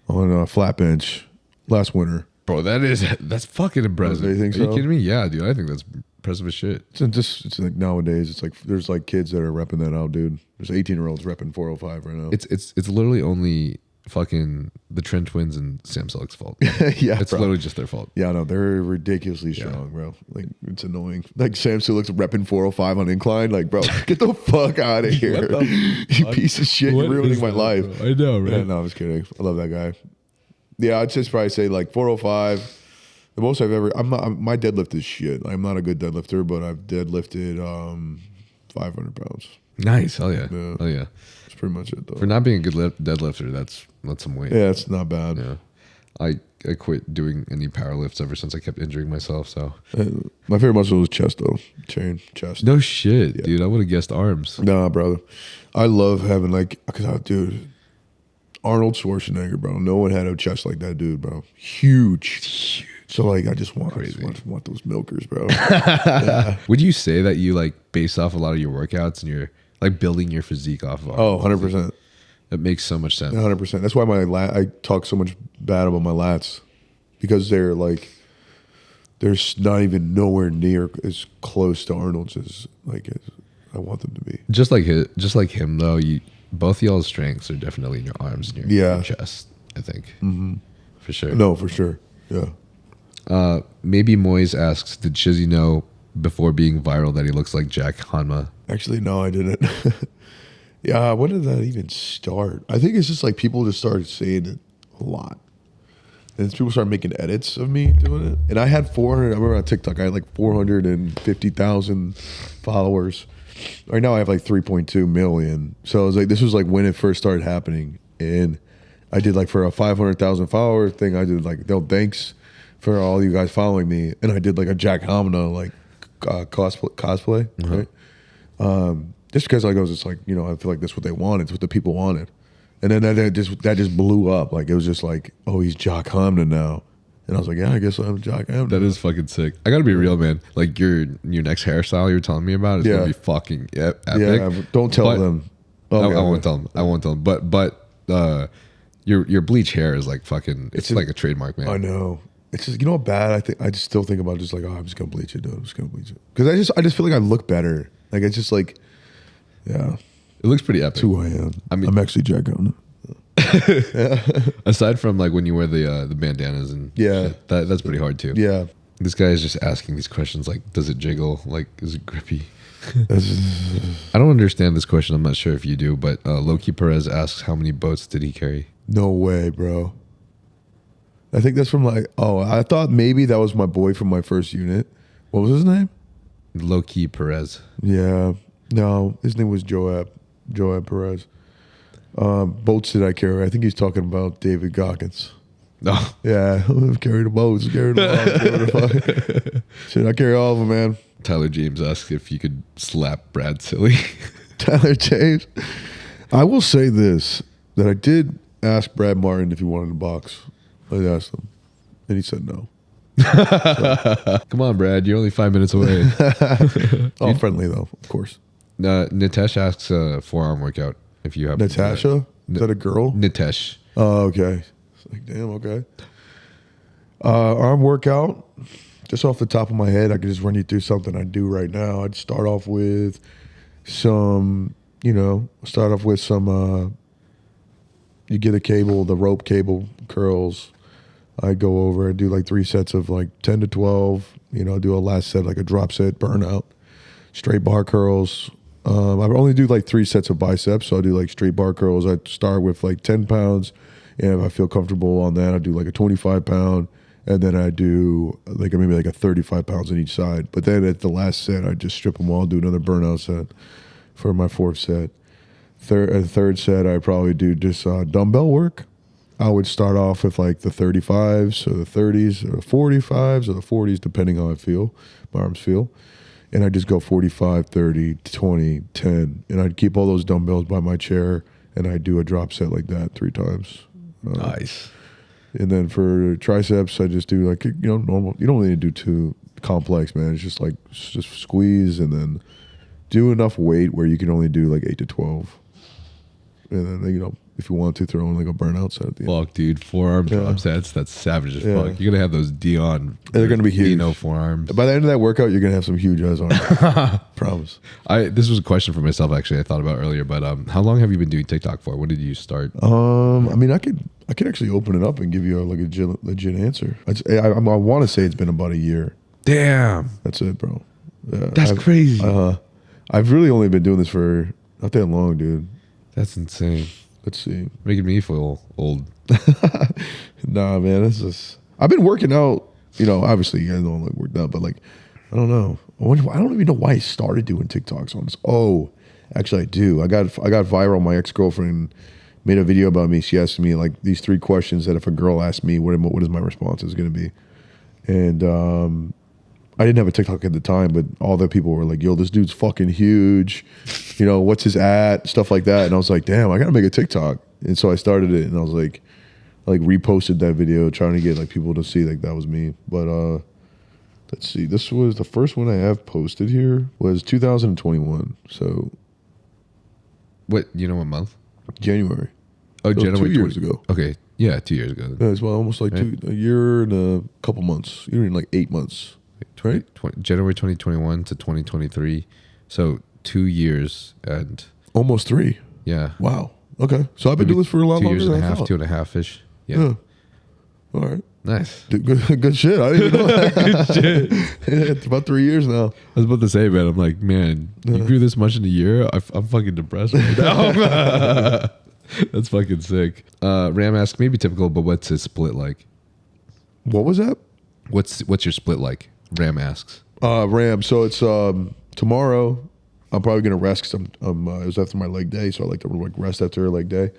on a flat bench last winter. Bro, that's fucking impressive. You think Are so? you kidding me? Yeah, dude. I think that's impressive as shit. It's like nowadays. It's like there's like kids that are repping that out, dude. There's 18-year-olds repping 405 right now. It's literally only fucking the Trent twins and Sam Selleck's fault. Yeah, it's bro. literally just their fault. Yeah, no, they're ridiculously strong, bro. Like it's annoying. Like Sam Selleck's repping 405 on incline. Like, bro, get the fuck out of here, you piece of shit. You're ruining my life. Bro? I know, right? Yeah, no, I'm just kidding. I love that guy. Yeah, I'd just probably say like 405. The most I've ever. My deadlift is shit. I'm not a good deadlifter, but I've deadlifted 500 pounds. Nice. Hell yeah. Yeah. Hell yeah. That's pretty much it, though. For not being a good deadlifter, that's some weight. Yeah, it's not bad. Yeah. I quit doing any power lifts ever since I kept injuring myself. So my favorite muscle was chest, though. Chest. no shit, dude. I would have guessed arms. Nah, brother. I love having dude, Arnold Schwarzenegger, bro. No one had a chest like that dude, bro. Huge. So like, I just want those milkers, bro. Yeah. Would you say that you like base off a lot of your workouts and you're like building your physique off of Oh, 100%. That makes so much sense. 100%. That's why I talk so much bad about my lats, because they're not even nowhere near as close to Arnold's as I want them to be. Just like him though, both y'all's strengths are definitely in your arms and your chest, I think. Mm-hmm. For sure. No, for sure. Yeah. Maybe Moyes asks, did Shizzy know before being viral that he looks like Jack Hanma? Actually, no, I didn't. Yeah, when did that even start? I think it's just like people just started saying it a lot. And people started making edits of me doing it. And I had 400, I remember on TikTok, I had like 450,000 followers. Right now I have like 3.2 million. So it was like, this was like when it first started happening. And I did like for a 500,000 follower thing, I did like, thanks for all you guys following me. And I did like a Jack Hamna like cosplay, right? Just because like I was just like, I feel like that's what they wanted. It's what the people wanted. And then that just blew up. Like it was just like, oh, he's Jock Hamden now. And I was like, yeah, I guess I'm Jock Hamden. That is fucking sick. I gotta be real, man. Like your next hairstyle you're telling me about is gonna be fucking epic. Yeah, don't tell them. Okay, I won't tell them. I won't tell them. But your bleach hair is like fucking. It's like a trademark, man. I know. It's just, you know what bad I just still think about just like, oh, I'm just gonna bleach it, dude. I'm just gonna bleach it because I just feel like I look better. Like it's just like, yeah, it looks pretty epic. That's who I am. I mean, I'm actually Jack Hamden. Aside from like when you wear the bandanas and shit, that's pretty hard too. Yeah. This guy is just asking these questions like, does it jiggle? Like, is it grippy? I don't understand this question. I'm not sure if you do, but Loki Perez asks how many boats did he carry? No way, bro. I think that's from like, oh, I thought maybe that was my boy from my first unit. What was his name? Loki Perez. Yeah. No, his name was Joab Perez. Boats did I carry? I think he's talking about David Goggins. No. Yeah, carry the boats, carry the boats. Shit, I carry all of them, man. Tyler James asked if you could slap Brad Silly. Tyler James. I will say this, that I did ask Brad Martin if he wanted to box. I asked him, and he said no. Come on, Brad. You're only 5 minutes away. All friendly, though, of course. Nitesh asks a forearm workout if you have. Natasha? Is that a girl? Nitesh. Oh, okay. It's like, damn, okay. Arm workout. Just off the top of my head, I could just run you through something I do right now. I'd start off with some, you get a cable, the rope cable curls. I'd go over and do like 3 sets of like 10 to 12. Do a last set, like a drop set, burnout, straight bar curls. I only do like 3 sets of biceps, so I do like straight bar curls. I start with like 10 pounds, and if I feel comfortable on that, I do like a 25 pound, and then I do like maybe like a 35 pounds on each side. But then at the last set, I just strip them all, do another burnout set for my 4th set. Third set, I probably do just dumbbell work. I would start off with like the 35s or the 30s or the 45s or the 40s, depending on how I feel, my arms feel. And I just go 45, 30, 20, 10. And I'd keep all those dumbbells by my chair, and I'd do a drop set like that 3 times. Nice. And then for triceps, I just do like, normal. You don't really need to do too complex, man. It's just like, just squeeze and then do enough weight where you can only do like 8 to 12. And then, if you want to throw in like a burnout set at the end. Fuck, dude. Forearm drop sets, that's savage as fuck. You're going to have those Dion. They're going to be huge. Dino forearms. By the end of that workout, you're going to have some huge ass arms. Promise. This was a question for myself, actually, I thought about earlier, but how long have you been doing TikTok for? When did you start? I mean, I could actually open it up and give you a legit answer. I want to say it's been about a year. Damn. That's it, bro. Yeah, that's crazy. I've really only been doing this for not that long, dude. That's insane. Let's see. Making me feel old. Nah, man. I've been working out. Obviously, you guys know I'm like worked out, but like, I don't know. I don't even know why I started doing TikToks on this. Oh, actually, I do. I got viral. My ex-girlfriend made a video about me. She asked me like these 3 questions that if a girl asked me, what is my response is going to be? And I didn't have a TikTok at the time, but all the people were like, yo, this dude's fucking huge. What's his at? Stuff like that. And I was like, damn, I got to make a TikTok. And so I started it, and I was like reposted that video, trying to get like people to see like that was me. But let's see. This was the first one I have posted here was 2021. So what month? January. Oh, January. 2 years ago. Okay. Yeah, 2 years ago. Yeah, it's almost like a year and a couple months. You're in like 8 months. Right? January 2021 to 2023. So 2 years and almost 3. Yeah. Wow. Okay. So I've been doing this for a lot longer. 2 years and a half, 2.5 ish. Yeah. All right. Nice. Good shit. I didn't even know that. Good shit. It's about 3 years now. I was about to say, man, I'm like, man, you grew this much in a year? I'm fucking depressed right now. That's fucking sick. Ram asks, maybe typical, but what's his split like? What was that? What's your split like? Ram asks. Ram. So it's tomorrow. I'm probably gonna rest because it was after my leg day, so I like to like rest after a leg day.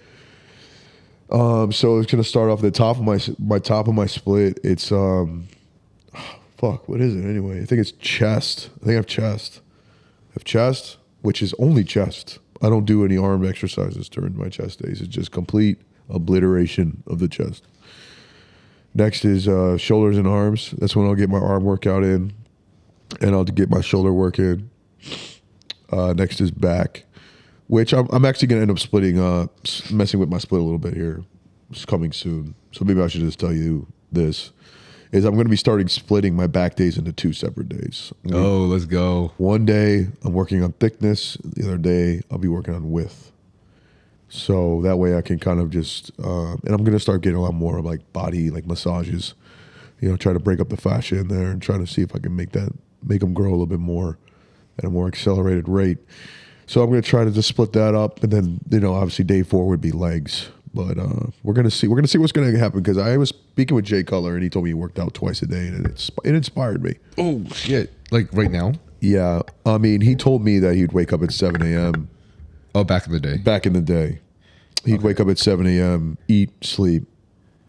So it's gonna start off at the top of my top of my split. It's fuck, what is it anyway? I think it's chest. I think I have chest. I have chest, which is only chest. I don't do any arm exercises during my chest days. It's just complete obliteration of the chest. Next is shoulders and arms. That's when I'll get my arm workout in, and I'll get my shoulder work in. Next is back, which I'm actually going to end up splitting, messing with my split a little bit here. It's coming soon. So maybe I should just tell you this, is I'm going to be starting splitting my back days into 2 separate days. Oh, let's go. One day I'm working on thickness. The other day I'll be working on width. So that way I can kind of just, and I'm going to start getting a lot more like body, like massages, you know, try to break up the fascia in there and try to see if I can make them grow a little bit more at a more accelerated rate. So I'm going to try to just split that up. And then, you know, obviously day 4 would be legs. But we're going to see what's going to happen, because I was speaking with Jay Cutler and he told me he worked out twice a day, and it inspired me. Oh, shit. Like right now? Yeah. I mean, he told me that he'd wake up at 7 a.m. Oh, back in the day. Back in the day. He'd wake up at 7 a.m., eat, sleep,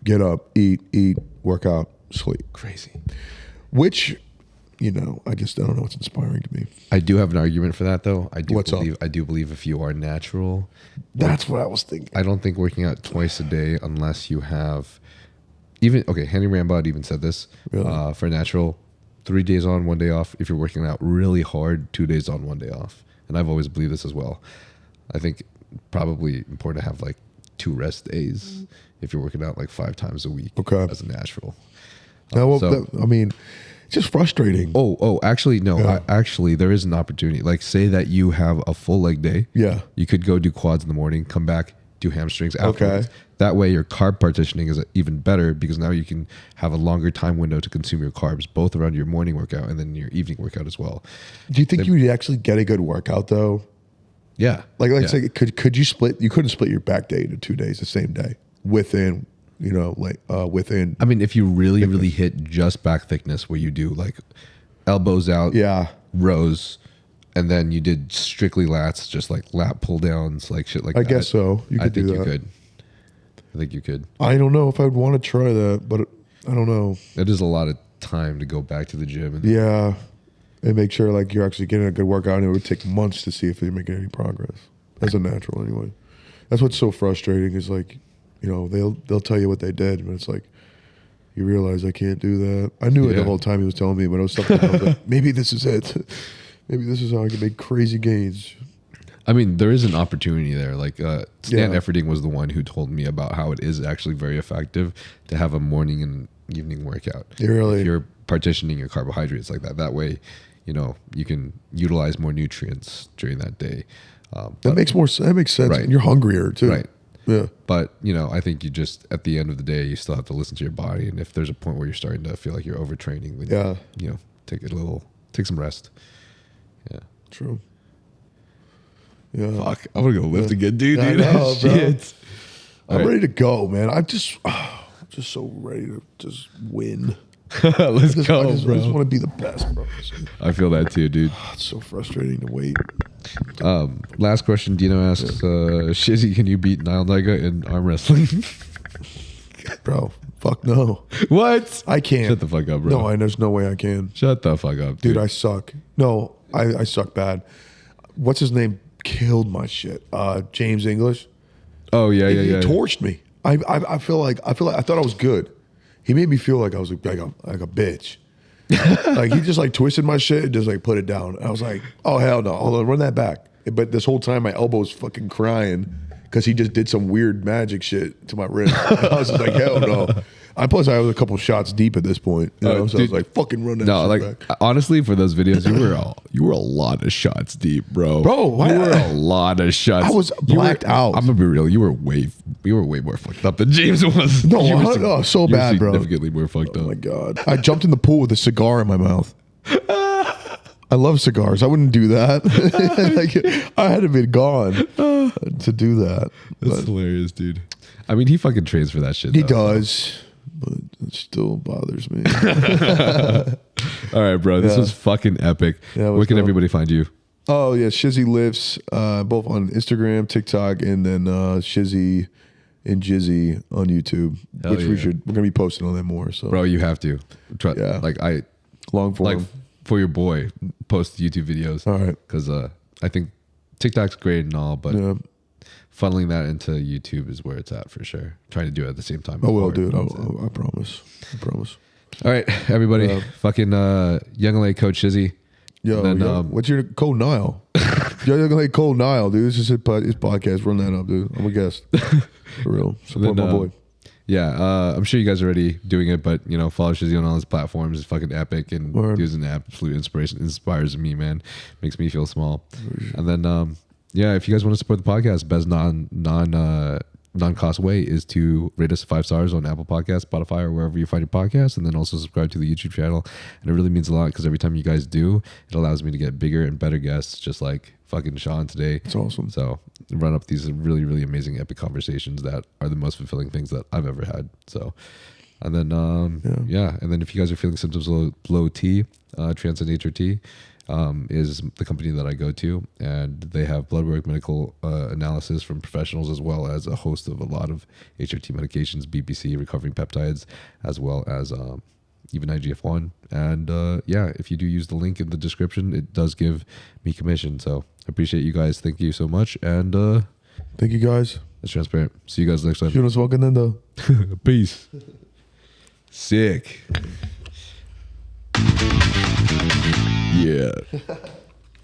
get up, eat, work out, sleep. Crazy. Which, you know, I don't know what's inspiring to me. I do have an argument for that, though. I do believe if you are natural. That's what I was thinking. I don't think working out twice a day, unless you have Henry Rambod even said this. Really? For natural, 3 days on, 1 day off. If you're working out really hard, 2 days on, 1 day off. And I've always believed this as well. I think probably important to have like 2 rest days if you're working out like 5 times a week as a natural. I mean, it's just frustrating. Actually, no. Actually, there is an opportunity. Like, say that you have a full leg day. Yeah. You could go do quads in the morning, come back, do hamstrings afterwards. Okay. That way, your carb partitioning is even better, because now you can have a longer time window to consume your carbs, both around your morning workout and then your evening workout as well. Do you think you would actually get a good workout though? Yeah. Like, let's say, could you split? You couldn't split your back day into 2 days the same day within, you know, like within. I mean, if you really hit just back thickness, where you do like elbows out, rows, and then you did strictly lats, just like lat pull downs, like shit like that. I guess so. I think you could. I don't know if I'd want to try that, but I don't know. It is a lot of time to go back to the gym. And make sure like you're actually getting a good workout, and it would take months to see if you're making any progress as a natural anyway. That's what's so frustrating, is like, you know, they'll tell you what they did, but it's like, you realize I can't do that. I knew it the whole time he was telling me, but it was something I was like, maybe this is it. Maybe this is how I can make crazy gains. I mean, there is an opportunity there. Like Stan Efferding was the one who told me about how it is actually very effective to have a morning and evening workout. Really? If you're partitioning your carbohydrates like that. That way, you know, you can utilize more nutrients during that day. That makes sense. Right. And you're hungrier too. Right. Yeah. But, you know, I think you just, at the end of the day, you still have to listen to your body. And if there's a point where you're starting to feel like you're overtraining, then, you know, take some rest. Yeah. True. Yeah. Fuck. I'm going to go lift again, dude. I know, Shit. I'm ready to go, man. I'm just so ready to just win. Let's go, bro. I just want to be the best, bro. I feel that too, dude. It's so frustrating to wait. Last question. Dino asks, Shizzy, can you beat Nile Niga in arm wrestling? Bro, fuck no. What? I can't. Shut the fuck up, bro. No, there's no way I can. Shut the fuck up, dude. I suck. No, I suck bad. What's his name? Killed my shit. James English. Oh yeah. He torched me. I feel like I thought I was good. He made me feel like I was like a bitch. Like he just like twisted my shit and just like put it down. I was like, oh hell no, hold on, run that back. But this whole time my elbow's fucking crying because he just did some weird magic shit to my wrist. I was just like, hell no. Plus I was a couple shots deep at this point. You know? So dude, I was like, fucking run that shit back. Honestly, for those videos, you were a lot of shots deep, bro. Bro, you were a lot of shots. I was blacked out. I'm gonna be real. You were way more fucked up than James was. No, so bad, bro. Significantly more fucked up. Oh my god. I jumped in the pool with a cigar in my mouth. I love cigars. I wouldn't do that. Like, I had to be gone to do that. That's hilarious, dude. I mean, he fucking trains for that shit. He does. But it still bothers me. All right, bro. This was fucking epic. Yeah, where can everybody find you? Oh, yeah. Shizzy Lifts, both on Instagram, TikTok, and then Shizzy and Jizzy on YouTube, which we're going to be posting on that more. So, bro, you have to. Yeah. Like, long form. Like, for your boy, post YouTube videos. All right. Because I think TikTok's great and all, but Yeah. funneling that into YouTube is where it's at for sure. Trying to do it at the same time. I will, dude. I promise. I promise. All right, everybody. Fucking Young LA Coach Shizzy. Yo, then, what's your Cole Nile? Young LA Cole Nile, dude. This is his podcast. Run that up, dude. I'm a guest. For real. Support my boy. Yeah, I'm sure you guys are already doing it, but follow Shizzy on all his platforms. It's fucking epic, and dude's an absolute inspiration. Inspires me, man. Makes me feel small. And then, if you guys want to support the podcast, best non-cost way is to rate us 5 stars on Apple Podcasts, Spotify, or wherever you find your podcast, and then also subscribe to the YouTube channel. And it really means a lot because every time you guys do, it allows me to get bigger and better guests, just like fucking Shawn today. It's awesome. So run up these really, really amazing epic conversations that are the most fulfilling things that I've ever had. So, and then and then if you guys are feeling symptoms of low T, Transcend HRT is the company that I go to, and they have blood work, medical analysis from professionals, as well as a host of a lot of HRT medications, BPC, recovering peptides, as well as even IGF-1. And if you do use the link in the description, it does give me commission. So I appreciate you guys. Thank you so much. And thank you guys. It's Transparent. See you guys next time. Peace. Sick. Yeah.